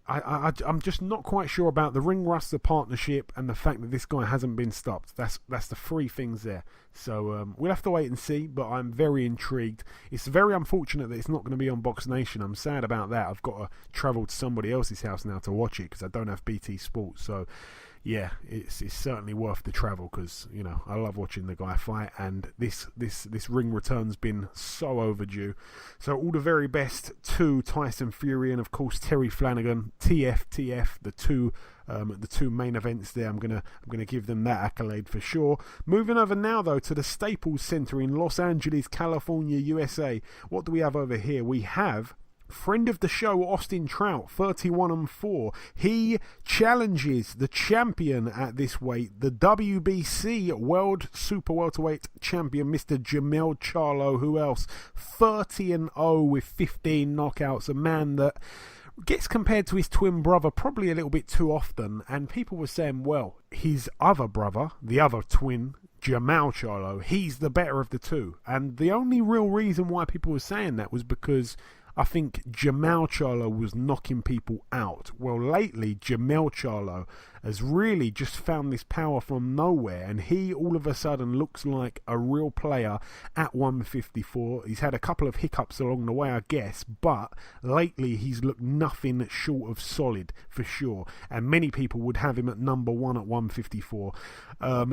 I'm just not quite sure about the ring rust, the partnership, and the fact that this guy hasn't been stopped. That's the three things there. So we'll have to wait and see, but I'm very intrigued. It's very unfortunate that it's not going to be on Box Nation. I'm sad about that. I've got to travel to somebody else's house now to watch it, because I don't have BT Sports. So yeah, it's certainly worth the travel, because, you know, I love watching the guy fight, and this ring return's been so overdue. So all the very best to Tyson Fury and of course Terry Flanagan, TF, the two main events there. I'm gonna give them that accolade for sure. Moving over now though to the Staples Center in Los Angeles, California, USA. What do we have over here? We have friend of the show, Austin Trout, 31-4. He challenges the champion at this weight, the WBC World Super Welterweight champion, Mr. Jermell Charlo. Who else? 30-0 with 15 knockouts. A man that gets compared to his twin brother probably a little bit too often. And people were saying, well, his other brother, the other twin, Jermell Charlo, he's the better of the two. And the only real reason why people were saying that was because I think Jermell Charlo was knocking people out. Well, lately, Jermell Charlo has really just found this power from nowhere, and he all of a sudden looks like a real player at 154. He's had a couple of hiccups along the way, I guess, but lately he's looked nothing short of solid, for sure, and many people would have him at number one at 154.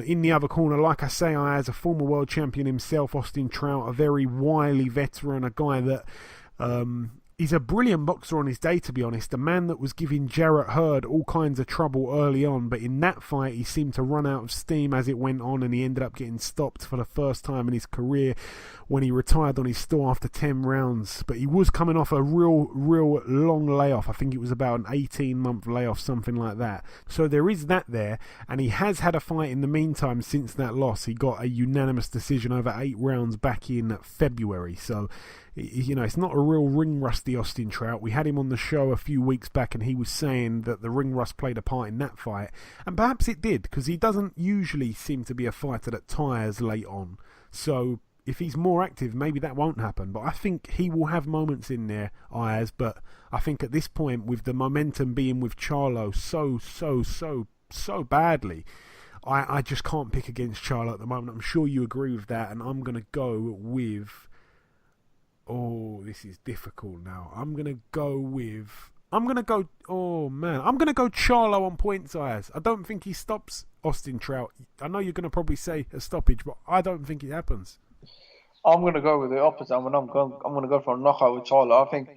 In the other corner, like I say, I as a former world champion himself, Austin Trout, a very wily veteran, a guy that he's a brilliant boxer on his day, to be honest. A man that was giving Jarrett Hurd all kinds of trouble early on, but in that fight he seemed to run out of steam as it went on, and he ended up getting stopped for the first time in his career when he retired on his store after 10 rounds. But he was coming off a real long layoff. I think it was about an 18-month layoff, something like that. So there is that there, and he has had a fight in the meantime since that loss. He got a unanimous decision over 8 rounds back in February. So, you know, it's not a real ring rusty Austin Trout. We had him on the show a few weeks back, and he was saying that the ring rust played a part in that fight, and perhaps it did, because he doesn't usually seem to be a fighter that tires late on. So if he's more active, maybe that won't happen. But I think he will have moments in there, Ayaz. But I think at this point, with the momentum being with Charlo so badly, I just can't pick against Charlo at the moment. I'm sure you agree with that, and I'm going to go with... Oh, this is difficult now. I'm going to go Charlo on points, Ayaz. I don't think he stops Austin Trout. I know you're going to probably say a stoppage, but I don't think it happens. I'm going to go with the opposite. I'm going to go for a knockout with Charlo. I think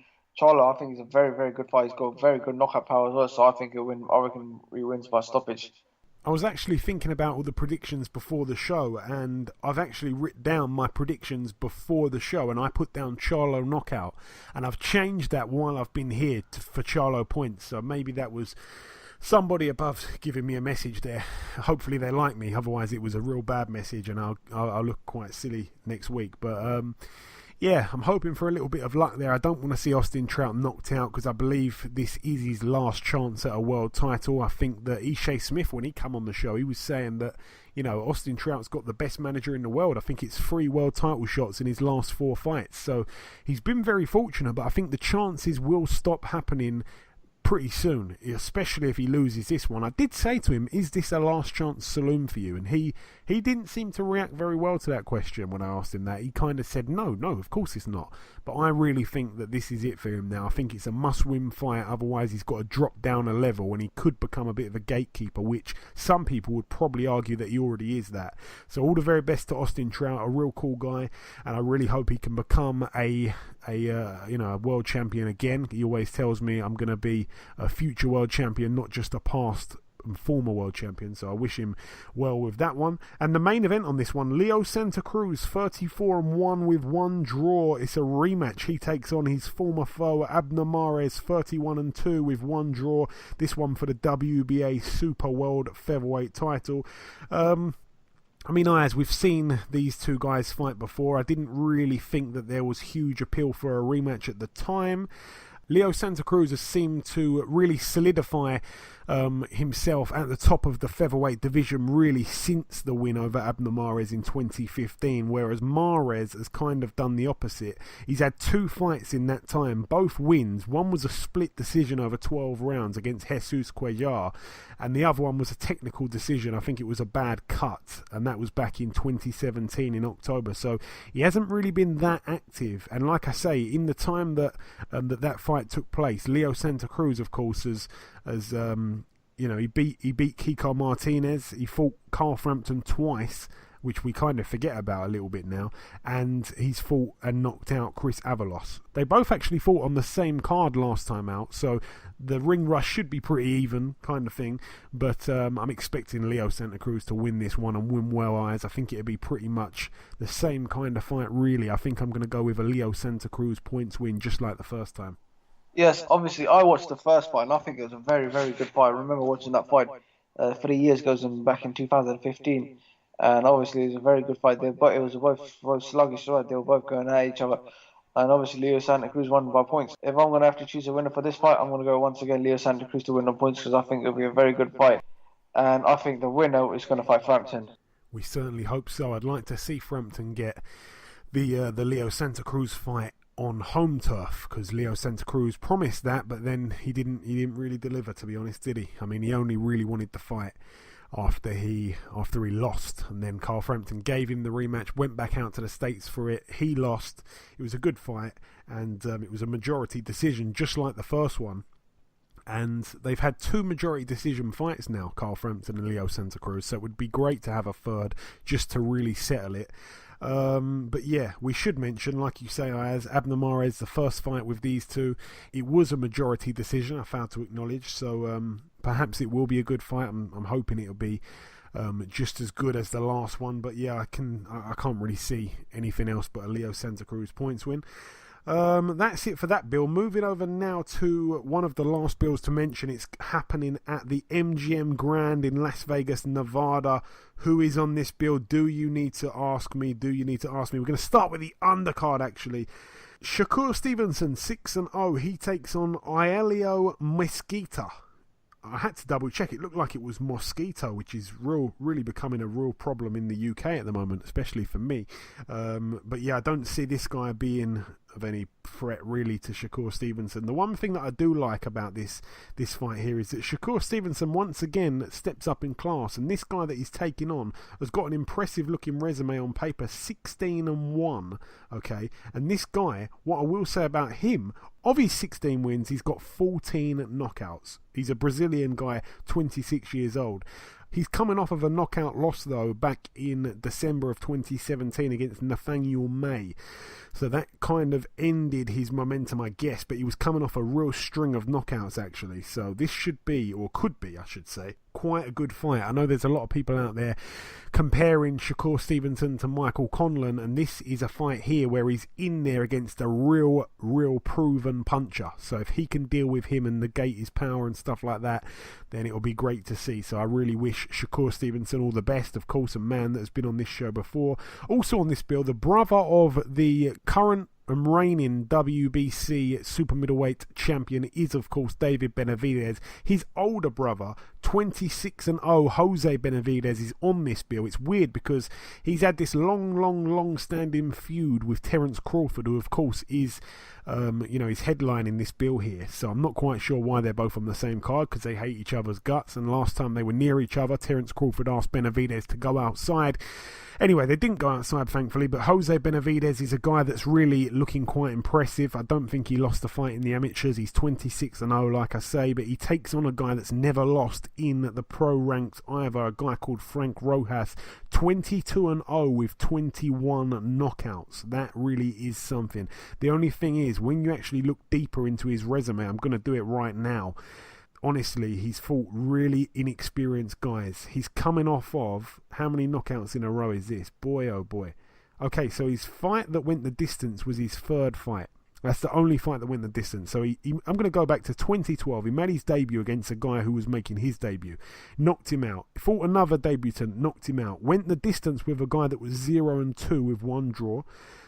he's a very, very good fight. He's got very good knockout power as well, so I think he'll win. I reckon he wins by stoppage. I was actually thinking about all the predictions before the show, and I've actually written down my predictions before the show, and I put down Charlo knockout, and I've changed that while I've been here for Charlo points. So maybe that was somebody above giving me a message there. Hopefully they like me, otherwise it was a real bad message, and I'll look quite silly next week. But yeah, I'm hoping for a little bit of luck there. I don't want to see Austin Trout knocked out, because I believe this is his last chance at a world title. I think that Ishii Smith, when he came on the show, he was saying that, you know, Austin Trout's got the best manager in the world. I think it's 3 world title shots in his last 4 fights. So he's been very fortunate, but I think the chances will stop happening pretty soon, especially if he loses this one. I did say to him, is this a last chance saloon for you? And he didn't seem to react very well to that question when I asked him that. He kind of said, no, of course it's not. But I really think that this is it for him now. I think it's a must-win fight, otherwise he's got to drop down a level and he could become a bit of a gatekeeper, which some people would probably argue that he already is that. So all the very best to Austin Trout, a real cool guy, and I really hope he can become a world champion again. He always tells me I'm going to be a future world champion, not just a past and former world champion, so I wish him well with that one. And the main event on this one, Leo Santa Cruz, 34-1 with 1 draw. It's a rematch. He takes on his former foe Abner Mares, 31-2 with 1 draw. This one for the WBA Super World Featherweight title. Ayaz, we've seen these two guys fight before. I didn't really think that there was huge appeal for a rematch at the time. Leo Santa Cruz has seemed to really solidify himself at the top of the featherweight division really since the win over Abner Mares in 2015, whereas Mares has kind of done the opposite. He's had 2 fights in that time, both wins. One was a split decision over 12 rounds against Jesus Cuellar, and the other one was a technical decision. I think it was a bad cut, and that was back in 2017 in October. So he hasn't really been that active, and like I say, in the time that that fight took place, Leo Santa Cruz, of course, he beat Kiko Martinez. He fought Carl Frampton twice, which we kind of forget about a little bit now, and he's fought and knocked out Chris Avalos. They both actually fought on the same card last time out, so the ring rush should be pretty even, kind of thing, but I'm expecting Leo Santa Cruz to win this one and win well, as I think it'll be pretty much the same kind of fight, really. I think I'm going to go with a Leo Santa Cruz points win, just like the first time. Yes, obviously, I watched the first fight, and I think it was a very, very good fight. I remember watching that fight 3 years ago, back in 2015, and obviously it was a very good fight. It was both sluggish, right? They were both going at each other, and obviously Leo Santa Cruz won by points. If I'm going to have to choose a winner for this fight, I'm going to go once again Leo Santa Cruz to win on points, because I think it'll be a very good fight, and I think the winner is going to fight Frampton. We certainly hope so. I'd like to see Frampton get the Leo Santa Cruz fight on home turf, because Leo Santa Cruz promised that, but then he didn't really deliver, to be honest, did he? I mean, he only really wanted the fight after he lost, and then Carl Frampton gave him the rematch, went back out to the States for it. He lost. It was a good fight, and it was a majority decision, just like the first one. And they've had 2 majority decision fights now, Carl Frampton and Leo Santa Cruz, so it would be great to have a third just to really settle it. But yeah, we should mention, like you say, Ayaz, Abner Mares, the first fight with these two, it was a majority decision, I failed to acknowledge, so perhaps it will be a good fight. I'm hoping it'll be just as good as the last one, but yeah, I can't really see anything else but a Leo Santa Cruz points win. That's it for that bill. Moving over now to one of the last bills to mention. It's happening at the MGM Grand in Las Vegas, Nevada. Who is on this bill? Do you need to ask me? We're going to start with the undercard, actually. Shakur Stevenson, 6-0. He takes on Aurelio Mesquita. I had to double check. It looked like it was Mosquito, which is really becoming a real problem in the UK at the moment, especially for me. But yeah, I don't see this guy being of any threat really to Shakur Stevenson. The one thing that I do like about this fight here is that Shakur Stevenson once again steps up in class, and this guy that he's taking on has got an impressive looking resume on paper, 16-1. Okay, and this guy, what I will say about him, of his 16 wins, he's got 14 knockouts. He's a Brazilian guy, 26 years old. He's coming off of a knockout loss, though, back in December of 2017 against Nathaniel May. So that kind of ended his momentum, I guess, but he was coming off a real string of knockouts, actually. So this should be, or could be, I should say, quite a good fight. I know there's a lot of people out there comparing Shakur Stevenson to Michael Conlan, and this is a fight here where he's in there against a real proven puncher. So if he can deal with him and negate his power and stuff like that, then it'll be great to see. So I really wish Shakur Stevenson all the best. Of course, a man that has been on this show before. Also on this bill, the brother of the current and reigning WBC Super Middleweight champion is, of course, David Benavidez. His older brother, 26-0, Jose Benavidez, is on this bill. It's weird because he's had this long-standing feud with Terence Crawford, who, of course, is is headlining this bill here. So I'm not quite sure why they're both on the same card, because they hate each other's guts. And last time they were near each other, Terence Crawford asked Benavidez to go outside. Anyway, they didn't go outside, thankfully, but Jose Benavidez is a guy that's really looking quite impressive. I don't think he lost a fight in the amateurs. He's 26-0, like I say, but he takes on a guy that's never lost in the pro ranks either, a guy called Frank Rojas, 22-0 with 21 knockouts. That really is something. The only thing is, when you actually look deeper into his resume, I'm going to do it right now, honestly, he's fought really inexperienced guys. He's coming off of, how many knockouts in a row is this? Boy, oh boy. Okay, so his fight that went the distance was his third fight. That's the only fight that went the distance. So I'm going to go back to 2012. He made his debut against a guy who was making his debut. Knocked him out. Fought another debutant. Knocked him out. Went the distance with a guy that was 0-2 with 1 draw.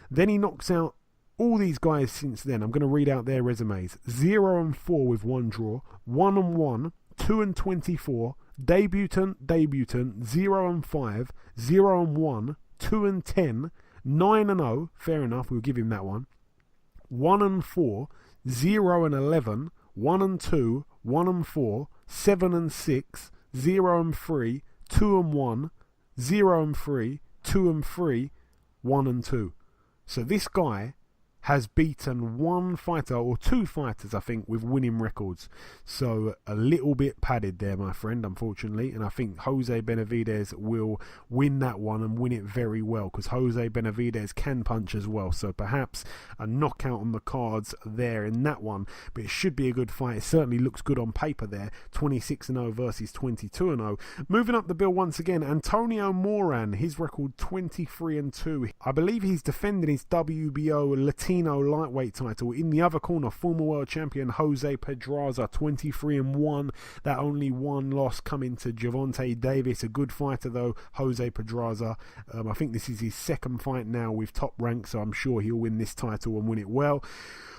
Then he knocks out all these guys since then. I'm going to read out their resumes. 0-4 with 1 draw. 1-1. 2-24. Debutant. 0-5. 0-1. 2-10. 9-0. Fair enough. We'll give him that one. 1-4, 0-11, 1-2, 1-4, 7-6, 0-3, 2-1, 0-3, 2-3, 1-2. So this guy has beaten one fighter, or 2 fighters, I think, with winning records. So a little bit padded there, my friend, unfortunately. And I think Jose Benavidez will win that one and win it very well, because Jose Benavidez can punch as well. So perhaps a knockout on the cards there in that one. But it should be a good fight. It certainly looks good on paper there. 26-0 versus 22-0. Moving up the bill once again, Antonio Moran. His record 23-2. I believe he's defending his WBO Latino lightweight title. In the other corner, former world champion Jose Pedraza, 23-1. That only one loss coming to Gervonta Davis. A good fighter though, Jose Pedraza. I think this is his second fight now with Top Rank, so I'm sure he'll win this title and win it well.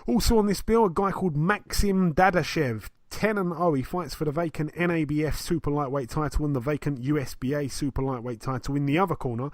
Also on this bill, a guy called Maxim Dadashev. 10-0. He fights for the vacant NABF Super-Lightweight title and the vacant USBA Super-Lightweight title. In the other corner,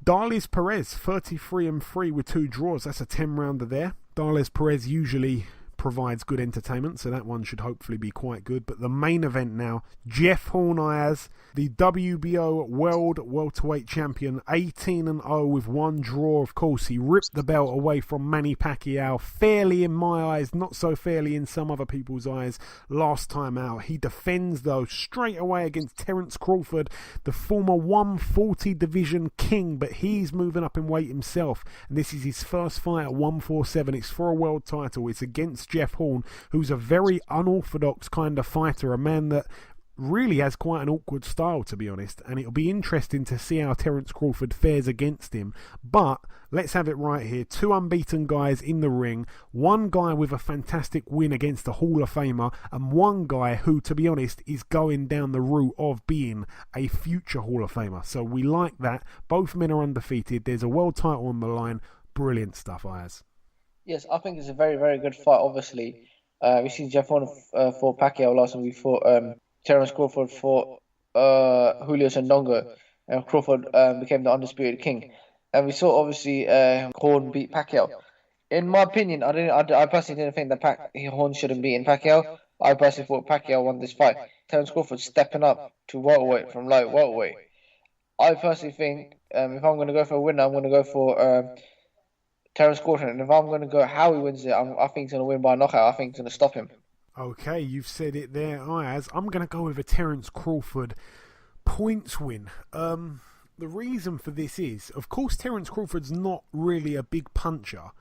Darlis Perez, 33-3 with 2 draws. That's a 10-rounder there. Darlis Perez usually provides good entertainment, so that one should hopefully be quite good. But the main event now, Jeff Horn Ayaz, the WBO World Welterweight Champion, 18-0 with 1 draw. Of course, he ripped the belt away from Manny Pacquiao, fairly in my eyes, not so fairly in some other people's eyes, last time out. He defends, though, straight away against Terence Crawford, the former 140 division king, but he's moving up in weight himself, and this is his first fight at 147. It's for a world title. It's against Jeff Horn, who's a very unorthodox kind of fighter, a man that really has quite an awkward style, to be honest, and it'll be interesting to see how Terence Crawford fares against him. But let's have it right here. 2 unbeaten guys in the ring, one guy with a fantastic win against a Hall of Famer, and one guy who, to be honest, is going down the route of being a future Hall of Famer. So we like that. Both men are undefeated. There's a world title on the line. Brilliant stuff, Ayaz. Yes, I think it's a very, very good fight, obviously. We seen Jeff Horn fought Pacquiao last time. We fought Terence Crawford fought Julius Indongo, and Crawford became the undisputed king. And we saw, obviously, Horn beat Pacquiao. In my opinion, I personally didn't think that Horn should have beaten Pacquiao. I personally thought Pacquiao won this fight. Terence Crawford stepping up to welterweight from light welterweight. I personally think if I'm going to go for a winner, I'm going to go for Terence Crawford, and if I'm going to go how he wins it, I think he's going to win by knockout. I think he's going to stop him. Okay, you've said it there, Ayaz. I'm going to go with a Terence Crawford points win. The reason for this is, of course, Terence Crawford's not really a big puncher.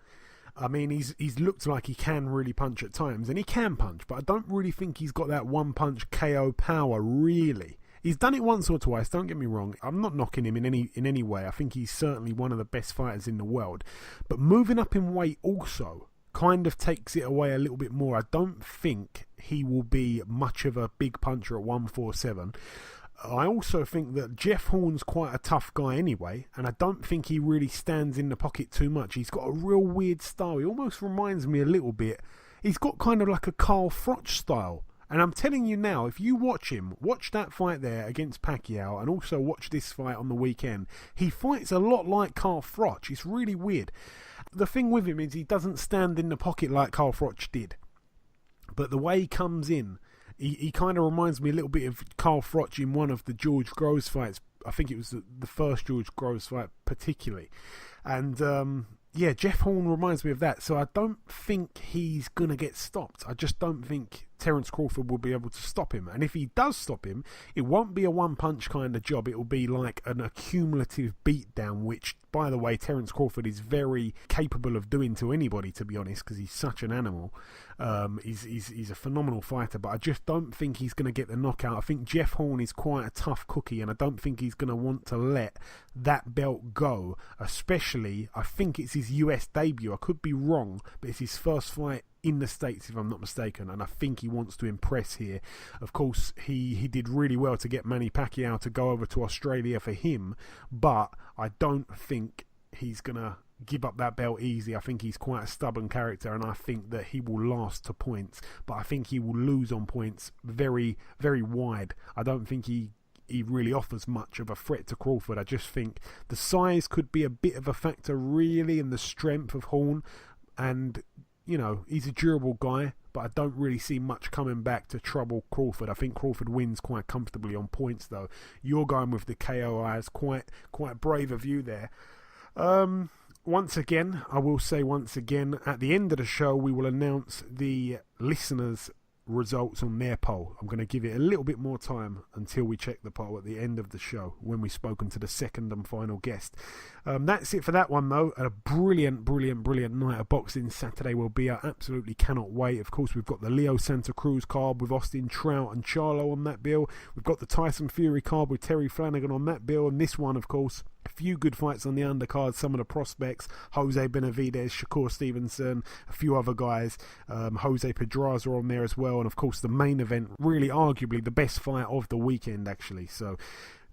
I mean, he's looked like he can really punch at times, and he can punch, but I don't really think he's got that one-punch KO power, really. He's done it once or twice, don't get me wrong. I'm not knocking him in any way. I think he's certainly one of the best fighters in the world. But moving up in weight also kind of takes it away a little bit more. I don't think he will be much of a big puncher at 147. I also think that Jeff Horn's quite a tough guy anyway, and I don't think he really stands in the pocket too much. He's got a real weird style. He almost reminds me a little bit. He's got kind of like a Carl Froch style. And I'm telling you now, if you watch him, watch that fight there against Pacquiao, and also watch this fight on the weekend, he fights a lot like Carl Froch. It's really weird. The thing with him is he doesn't stand in the pocket like Carl Froch did. But the way he comes in, he kind of reminds me a little bit of Carl Froch in one of the George Groves fights. I think it was the first George Groves fight particularly. And yeah, Jeff Horn reminds me of that. So I don't think he's going to get stopped. I just don't think Terence Crawford will be able to stop him. And if he does stop him, it won't be a one-punch kind of job. It will be like an accumulative beatdown, which, by the way, Terence Crawford is very capable of doing to anybody, to be honest, because he's such an animal. He's a phenomenal fighter, but I just don't think he's going to get the knockout. I think Jeff Horn is quite a tough cookie, and I don't think he's going to want to let that belt go. Especially, I think it's his US debut. I could be wrong, but it's his first fight in the States, if I'm not mistaken, and I think he wants to impress here. Of course, he did really well to get Manny Pacquiao to go over to Australia for him, but I don't think he's going to give up that belt easy. I think he's quite a stubborn character, and I think that he will last to points, but I think he will lose on points very, very wide. I don't think he really offers much of a threat to Crawford. I just think the size could be a bit of a factor, really, and the strength of Horn, and you know, he's a durable guy, but I don't really see much coming back to trouble Crawford. I think Crawford wins quite comfortably on points, though. You're going with the KO. Ayaz, quite brave of you there. Once again, I will say once again, at the end of the show, we will announce the listeners' results on their poll. I'm going to give it a little bit more time until we check the poll at the end of the show when we've spoken to the second and final guest. That's it for that one, though. A brilliant night of boxing. Saturday will be. I absolutely cannot wait. Of course, we've got the Leo Santa Cruz card with Austin Trout and Charlo on that bill. We've got the Tyson Fury card with Terry Flanagan on that bill, and this one, of course, a few good fights on the undercard. Some of the prospects: Jose Benavidez, Shakur Stevenson, a few other guys. Jose Pedraza on there as well, and of course the main event, really arguably the best fight of the weekend, actually. So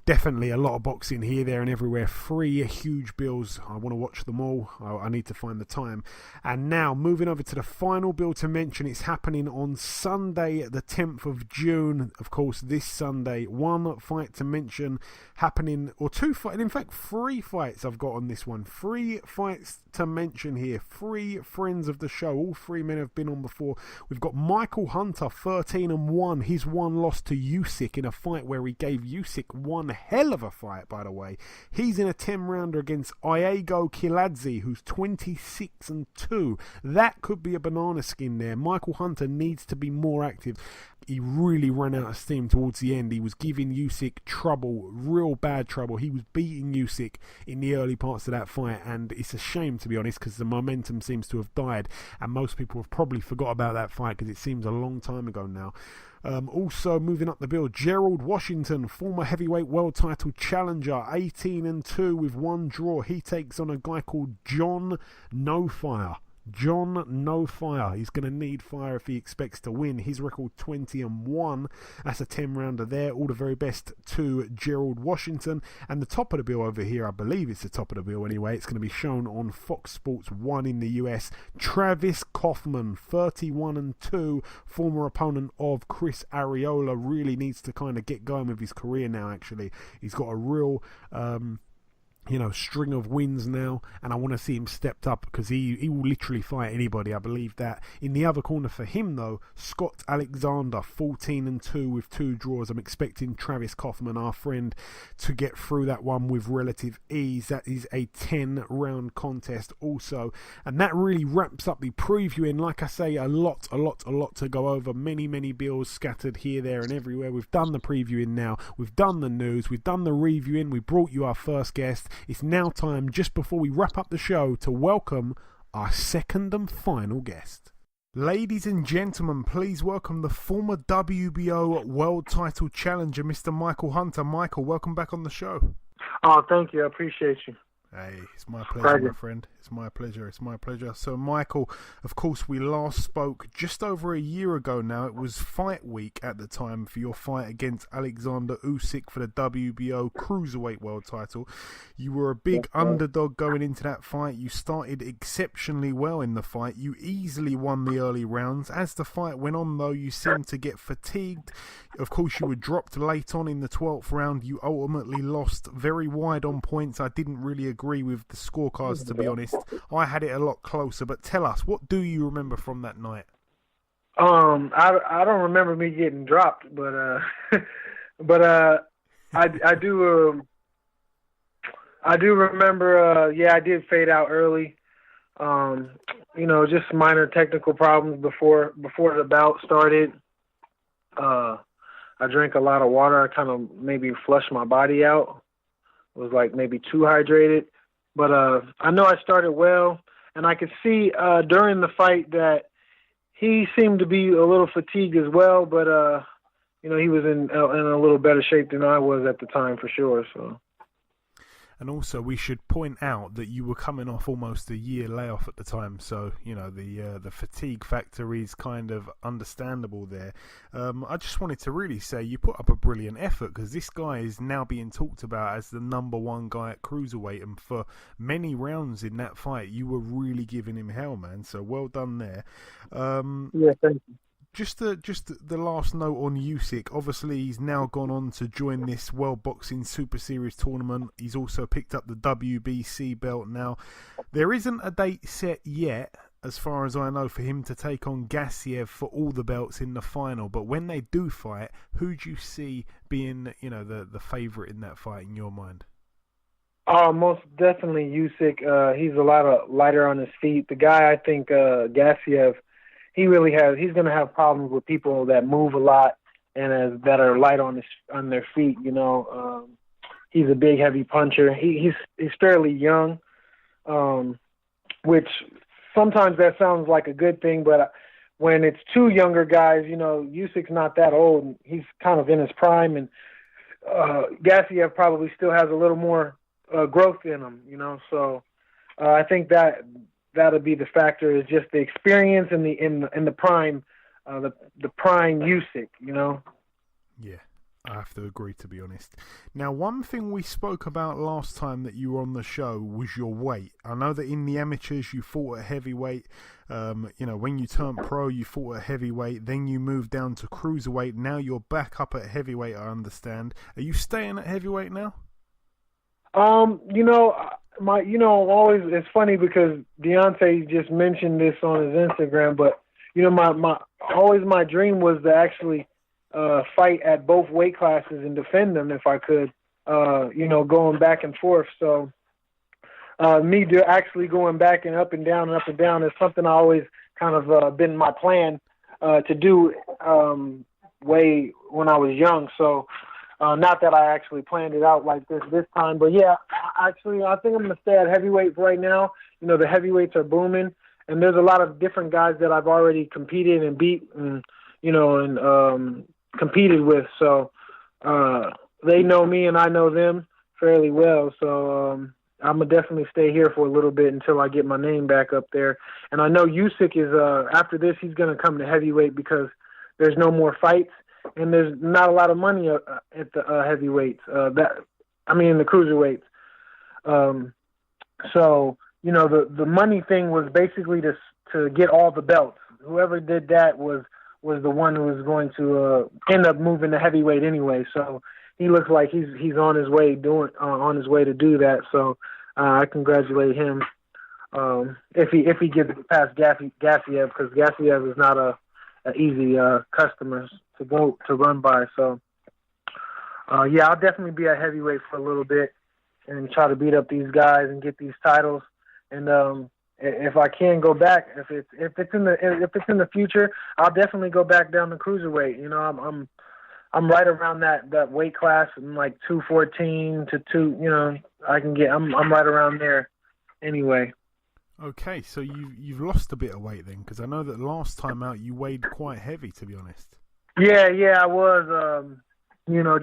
definitely a lot of boxing here, there and everywhere. 3 huge bills. I want to watch them all. I need to find the time. And now, moving over to the final bill to mention. It's happening on Sunday, the 10th of June. Of course, this Sunday. 1 fight to mention happening, or 2 fights. In fact, 3 fights I've got on this one. 3 fights to mention here. 3 friends of the show. All 3 men have been on before. We've got Michael Hunter, 13-1. His 1 loss to Usyk in a fight where he gave Usyk one hell of a fight, by the way. He's in a 10-rounder against Iago Kiladze, who's 26-2. That could be a banana skin there. Michael Hunter needs to be more active. He really ran out of steam towards the end. He was giving Usyk trouble, real bad trouble. He was beating Usyk in the early parts of that fight, and it's a shame, to be honest, because the momentum seems to have died, and most people have probably forgot about that fight because it seems a long time ago now. Also moving up the bill, Gerald Washington, former heavyweight world title challenger, 18-2 with 1 draw. He takes on a guy called John No Fire. John No Fire. He's going to need fire if he expects to win. His record 20-1. That's a 10-rounder there. All the very best to Gerald Washington. And the top of the bill over here, I believe it's the top of the bill anyway. It's going to be shown on Fox Sports 1 in the US. Travis Kaufman, 31-2, former opponent of Chris Arreola. Really needs to kind of get going with his career now, actually. He's got a real string of wins now, and I want to see him stepped up because he will literally fight anybody. I believe that. In the other corner for him, though, Scott Alexander, 14-2 with 2 draws. I'm expecting Travis Kaufman, our friend, to get through that one with relative ease. That is a 10-round contest also, and that really wraps up the previewing. Like I say, a lot to go over. Many bills scattered here, there, and everywhere. We've done the previewing now. We've done the news. We've done the reviewing. We brought you our first guest. It's now time, just before we wrap up the show, to welcome our second and final guest. Ladies and gentlemen, please welcome the former WBO world title challenger, Mr. Michael Hunter. Michael, welcome back on the show. Oh, thank you. I appreciate you. Hey, it's my pleasure, my friend. It's my pleasure. So, Michael, of course, we last spoke just over a year ago now. It was fight week at the time for your fight against Alexander Usyk for the WBO Cruiserweight world title. You were a big underdog going into that fight. You started exceptionally well in the fight. You easily won the early rounds. As the fight went on, though, you seemed to get fatigued. Of course, you were dropped late on in the 12th round. You ultimately lost very wide on points. I didn't really agree with the scorecards, to be honest. I had it a lot closer, but tell us, what do you remember from that night? I don't remember me getting dropped, but I do remember. I did fade out early. Just minor technical problems before the bout started. I drank a lot of water. I kind of maybe flushed my body out. Was like maybe too hydrated. But I know I started well, and I could see during the fight that he seemed to be a little fatigued as well. But he was in a little better shape than I was at the time for sure. So. And also, we should point out that you were coming off almost a year layoff at the time, so the fatigue factor is kind of understandable there. I just wanted to really say you put up a brilliant effort, because this guy is now being talked about as the #1 guy at cruiserweight, and for many rounds in that fight, you were really giving him hell, man. So well done there. Yeah, thank you. Just the last note on Usyk. Obviously, he's now gone on to join this World Boxing Super Series tournament. He's also picked up the WBC belt now. There isn't a date set yet, as far as I know, for him to take on Garcia for all the belts in the final. But when they do fight, who do you see being, the favourite in that fight in your mind? Most definitely Usyk. He's a lot lighter on his feet. The guy, I think, Garcia, he's going to have problems with people that move a lot and that are light on their feet. He's a big, heavy puncher. He's fairly young, which sometimes that sounds like a good thing, but when it's two younger guys, Usyk's not that old. He's kind of in his prime, and Garcia probably still has a little more growth in him. So I think that'll be the factor, is just the experience in the prime, the prime Usyk, Yeah, I have to agree, to be honest. Now, one thing we spoke about last time that you were on the show was your weight. I know that in the amateurs you fought at heavyweight. When you turned pro, you fought at heavyweight. Then you moved down to cruiserweight. Now you're back up at heavyweight, I understand. Are you staying at heavyweight now? Always, it's funny because Deontay just mentioned this on his Instagram, but my dream was to actually fight at both weight classes and defend them if I could, going back and forth. So actually going back and up and down is something I always kind of been my plan to do way when I was young. So not that I actually planned it out like this time, but yeah, I think I'm going to stay at heavyweight right now. The heavyweights are booming, and there's a lot of different guys that I've already competed and beat and competed with. So they know me and I know them fairly well. So I'm going to definitely stay here for a little bit until I get my name back up there. And I know Usyk is, after this, he's going to come to heavyweight because there's no more fights. And there's not a lot of money at the heavyweights. In the cruiserweights. So the money thing was basically to get all the belts. Whoever did that was the one who was going to end up moving to heavyweight anyway. So he looks like he's on his way to do that. So I congratulate him if he gets past Garcia, because Garcia is not a easy customer to run by. So I'll definitely be at heavyweight for a little bit and try to beat up these guys and get these titles. And if I can go back, if it's in the future, I'll definitely go back down to cruiserweight. I'm right around that weight class, in like 214 to 2. I'm right around there anyway. Okay, so you've lost a bit of weight then, because I know that last time out you weighed quite heavy, to be honest. Yeah, I was.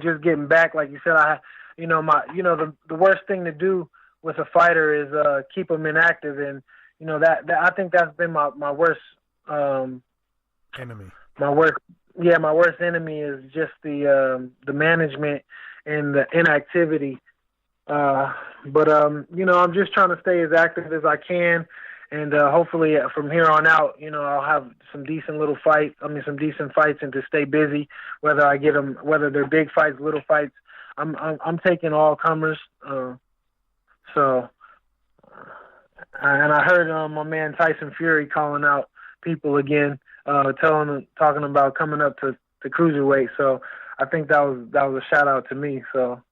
Just getting back, like you said. The worst thing to do with a fighter is keep them inactive, and that I think that's been my worst enemy. My worst enemy is just the management and the inactivity. But I'm just trying to stay as active as I can, and hopefully from here on out, I'll have some decent fights, and to stay busy, whether I get them, whether they're big fights, little fights. I'm taking all comers. And I heard my man Tyson Fury calling out people again, talking about coming up to cruiserweight. So I think that was a shout out to me. So.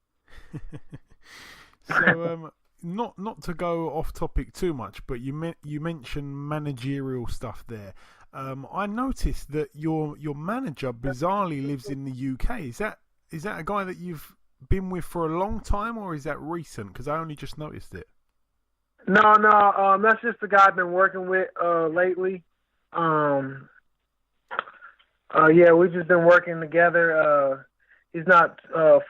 So, not to go off topic too much, but you mentioned managerial stuff there. I noticed that your manager bizarrely lives in the UK. Is that a guy that you've been with for a long time, or is that recent? Because I only just noticed it. No, that's just the guy I've been working with lately. Yeah, we've just been working together. He's not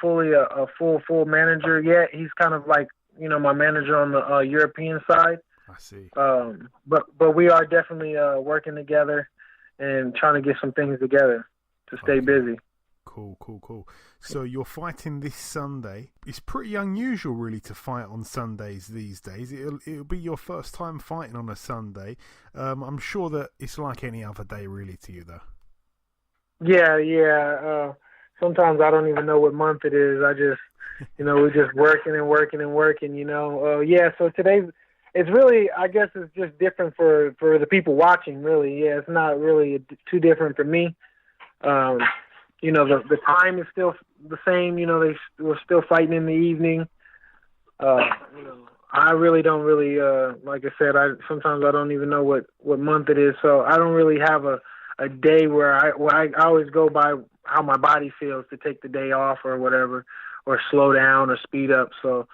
fully a full manager yet. He's kind of like, my manager on the European side. I see. But we are definitely working together and trying to get some things together to stay busy. Cool. So you're fighting this Sunday. It's pretty unusual, really, to fight on Sundays these days. It'll be your first time fighting on a Sunday. I'm sure that it's like any other day, really, to you, though. Yeah. Sometimes I don't even know what month it is. I just, we're just working and working. So today's, it's really, I guess it's just different for the people watching, really. Yeah, it's not really too different for me. The time is still the same. We're still fighting in the evening. I really don't like I said, sometimes I don't even know what month it is. So I don't really have a day where I always go by how my body feels to take the day off or whatever, or slow down or speed up. So.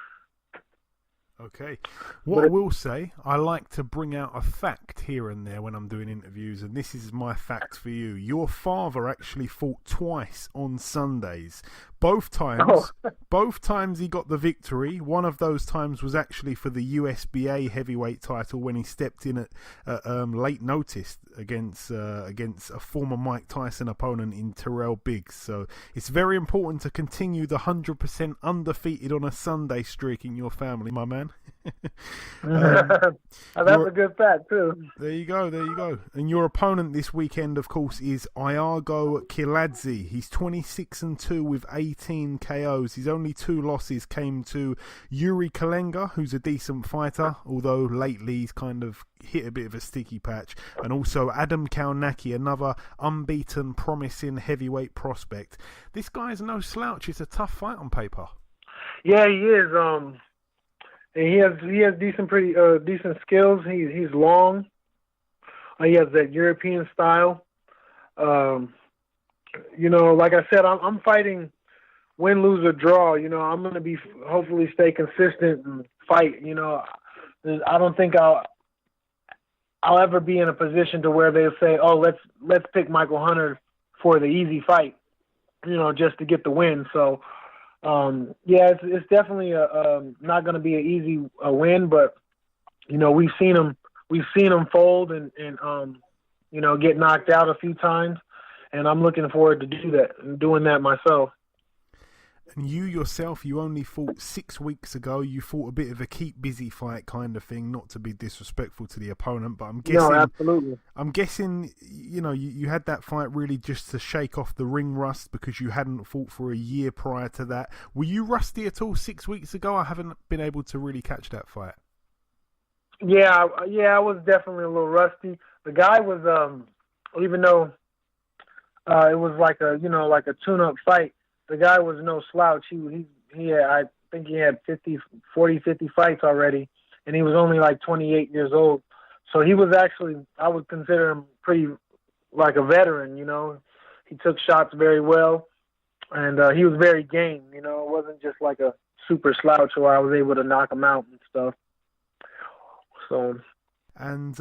Okay. What I will say, I like to bring out a fact here and there when I'm doing interviews, and this is my fact for you. Your father actually fought twice on Sundays. Both times he got the victory. One of those times was actually for the USBA heavyweight title when he stepped in at late notice against a former Mike Tyson opponent in Terrell Biggs. So it's very important to continue the 100% undefeated on a Sunday streak in your family, my man. That's a good fact too. There you go. And your opponent this weekend, of course, is Iago Kiladze. He's 26-2 with 18 KOs. His only 2 losses came to Yuri Kalenga, who's a decent fighter, although lately he's kind of hit a bit of a sticky patch, and also Adam Kalnacki, another unbeaten, promising heavyweight prospect. This guy's no slouch. It's a tough fight on paper. Yeah, he is. And he has decent skills. He's long. He has that European style. Like I said, I'm fighting win, lose, or draw. I'm going to be hopefully stay consistent and fight. I don't think I'll ever be in a position to where they'll say, "Oh, let's pick Michael Hunter for the easy fight," just to get the win. So. It's definitely not going to be an easy win, but we've seen him fold and get knocked out a few times, and I'm looking forward to doing that myself. And you yourself, you only fought 6 weeks ago. You fought a bit of a keep busy fight kind of thing, not to be disrespectful to the opponent, but I'm guessing. No, absolutely. I'm guessing, you had that fight really just to shake off the ring rust because you hadn't fought for a year prior to that. Were you rusty at all 6 weeks ago? I haven't been able to really catch that fight. Yeah, I was definitely a little rusty. The guy was, even though it was like a tune-up fight, the guy was no slouch. I think he had 50 fights already, and he was only like 28 years old. So he was actually, I would consider him pretty like a veteran, He took shots very well, and he was very game, It wasn't just like a super slouch where I was able to knock him out and stuff. So. And,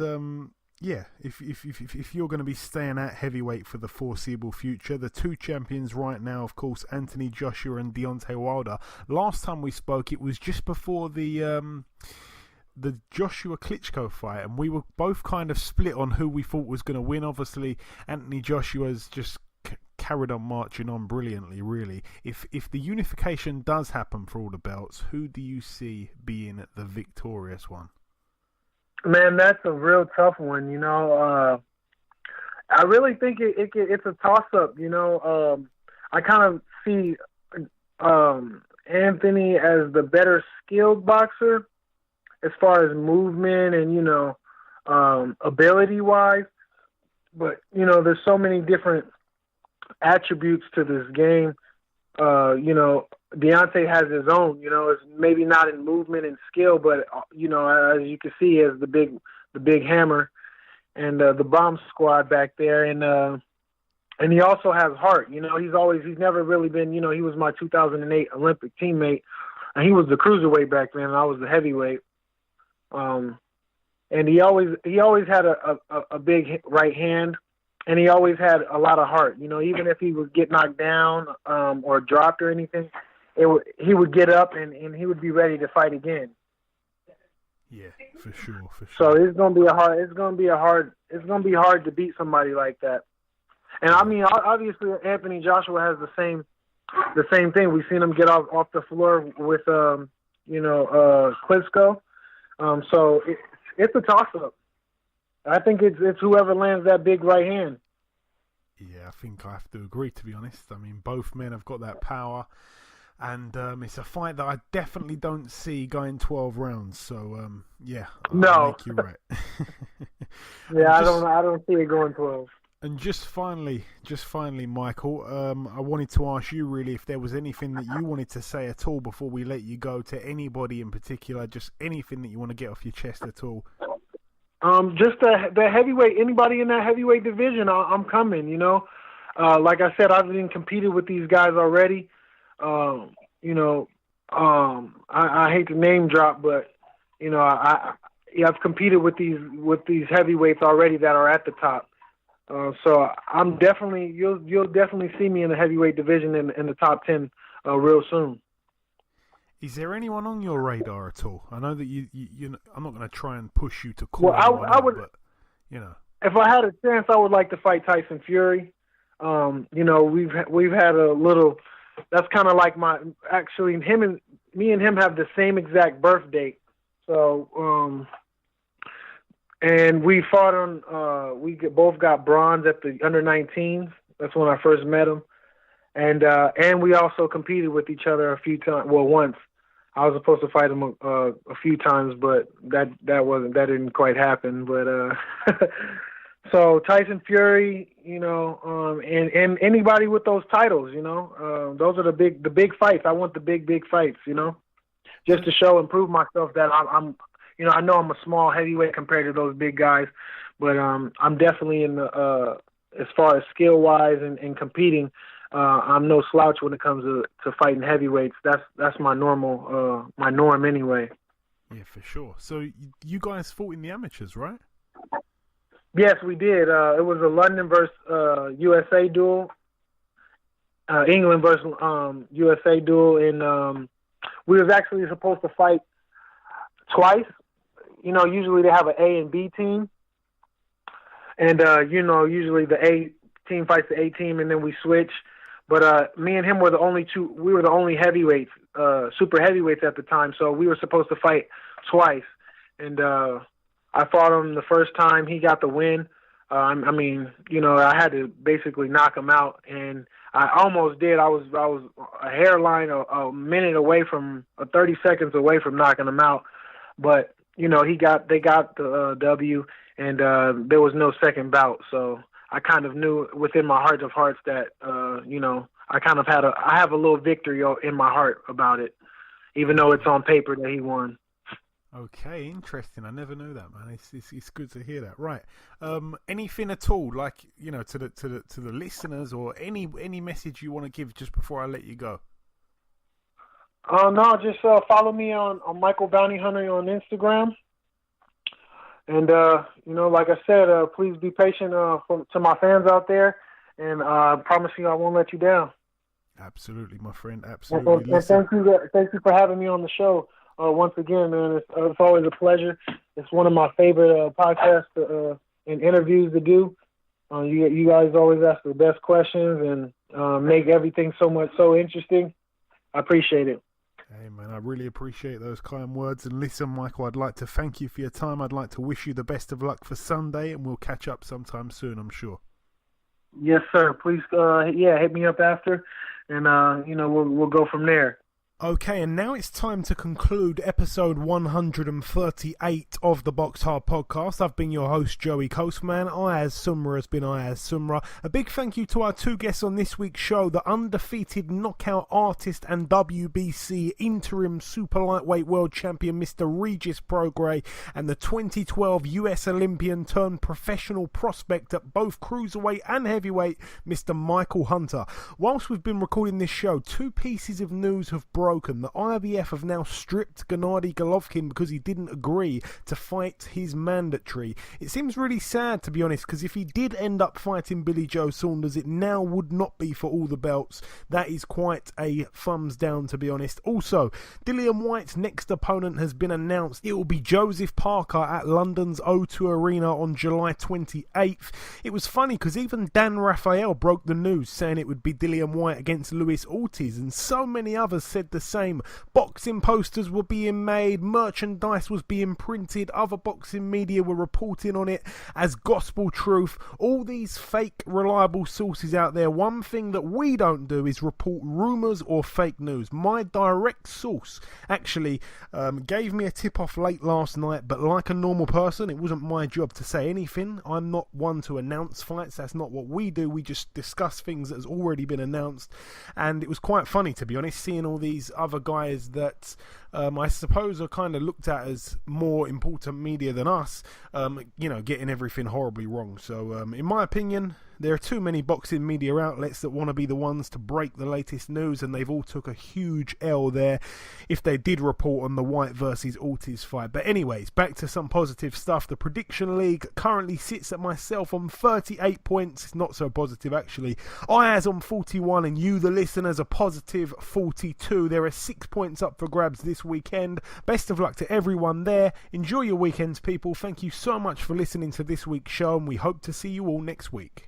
if you're going to be staying at heavyweight for the foreseeable future, the 2 champions right now, of course, Anthony Joshua and Deontay Wilder. Last time we spoke, it was just before the Joshua Klitschko fight, and we were both kind of split on who we thought was going to win. Obviously, Anthony Joshua's just carried on marching on brilliantly, really. If the unification does happen for all the belts, who do you see being the victorious one? Man, that's a real tough one, I really think it's a toss-up, I kind of see Anthony as the better skilled boxer as far as movement and, ability-wise. But, there's so many different attributes to this game. Deontay has his own, it's maybe not in movement and skill, but, as you can see, he has the big hammer. and the bomb squad back there, and he also has heart. You know, he's never really been, you know, he was my 2008 Olympic teammate, and he was the cruiserweight back then, and I was the heavyweight. And he always had a big right hand, and he always had a lot of heart. You know, even if he would get knocked down or dropped or anything, he would get up and he would be ready to fight again. Yeah, for sure. So it's gonna be hard to beat somebody like that. And I mean, obviously Anthony Joshua has the same thing. We've seen him get off the floor with Klitschko. So it's a toss-up. I think it's whoever lands that big right hand. Yeah, I think I have to agree, to be honest. I mean, both men have got that power, and it's a fight that I definitely don't see going 12 rounds. So, yeah, I'll make you right. Yeah, I don't see it going 12. And just finally, Michael, I wanted to ask you really if there was anything that you wanted to say at all before we let you go to anybody in particular, just anything that you want to get off your chest at all. Just the heavyweight, anybody in that heavyweight division, I'm coming, you know. Like I said, I've been competed with these guys already. I hate to name drop, but, you know, I've competed with these heavyweights already that are at the top. So I'm definitely you'll definitely see me in the heavyweight division in the top 10 real soon. Is there anyone on your radar at all? I know that you I'm not going to try and push you to call. Well, I would, but, you know, if I had a chance, I would like to fight Tyson Fury. You know, we've had a little. That's kind of like me and him have the same exact birth date. So. And we fought on. Both got bronze at the under-19s. That's when I first met him, and we also competed with each other a few times. Well, once I was supposed to fight him a few times, but that didn't quite happen. But so Tyson Fury, you know, and anybody with those titles, you know, those are the big fights. I want the big fights, you know, just to show and prove myself that I'm. You know, I know I'm a small heavyweight compared to those big guys, but I'm definitely in the as far as skill wise and competing, I'm no slouch when it comes to fighting heavyweights. That's my norm anyway. Yeah, for sure. So you guys fought in the amateurs, right? Yes, we did. It was a London versus USA duel, England versus USA duel, and we was actually supposed to fight twice. You know, usually they have an A and B team. And, you know, usually the A team fights the A team and then we switch. But me and him were the only heavyweights, super heavyweights at the time. So we were supposed to fight twice. And I fought him the first time. He got the win. I mean, you know, I had to basically knock him out. And I almost did. I was a hairline a minute away from 30 seconds away from knocking him out. But you know, they got the W, and there was no second bout. So I kind of knew within my heart of hearts that, you know, I have a little victory in my heart about it, even though it's on paper that he won. Okay, interesting. I never knew that, man. It's good to hear that. Right. Anything at all, like, you know, to the listeners, or any message you want to give just before I let you go? No, just follow me on Michael Bounty Hunter on Instagram. And, you know, like I said, please be patient to my fans out there. And I promise you I won't let you down. Absolutely, my friend. Absolutely. And thank you for having me on the show once again, man. It's always a pleasure. It's one of my favorite podcasts and interviews to do. You guys always ask the best questions and make everything so interesting. I appreciate it. Hey, man, I really appreciate those kind words. And listen, Michael, I'd like to thank you for your time. I'd like to wish you the best of luck for Sunday, and we'll catch up sometime soon, I'm sure. Yes, sir. Please, hit me up after, and, you know, we'll go from there. Okay, and now it's time to conclude episode 138 of the BoxHard Podcast. I've been your host, Joey Coastman. Ayaz Sumra has been Ayaz Sumra. A big thank you to our two guests on this week's show, the undefeated knockout artist and WBC interim super-lightweight world champion, Mr. Regis Prograis, and the 2012 US Olympian turned professional prospect at both cruiserweight and heavyweight, Mr. Michael Hunter. Whilst we've been recording this show, two pieces of news have broken. The IBF have now stripped Gennady Golovkin because he didn't agree to fight his mandatory. It seems really sad, to be honest, because if he did end up fighting Billy Joe Saunders, it now would not be for all the belts. That is quite a thumbs down, to be honest. Also, Dillian Whyte's next opponent has been announced. It will be Joseph Parker at London's O2 Arena on July 28th. It was funny because even Dan Raphael broke the news, saying it would be Dillian Whyte against Luis Ortiz, and so many others said the same. Boxing posters were being made, merchandise was being printed, other boxing media were reporting on it as gospel truth. All these fake reliable sources out there. One thing that we don't do is report rumours or fake news. My direct source actually gave me a tip off late last night, but like a normal person, it wasn't my job to say anything. I'm not one to announce fights. That's not what we do. We just discuss things that has already been announced, and it was quite funny, to be honest, seeing all these other guys that I suppose are kind of looked at as more important media than us, getting everything horribly wrong. So in my opinion, there are too many boxing media outlets that want to be the ones to break the latest news, and they've all took a huge L there if they did report on the Whyte versus Ortiz fight. But anyways, back to some positive stuff. The Prediction League currently sits at myself on 38 points. It's not so positive, actually. Ayaz on 41, and you, the listeners, a positive 42. There are 6 points up for grabs this weekend. Best of luck to everyone there. Enjoy your weekends, people. Thank you so much for listening to this week's show, and we hope to see you all next week.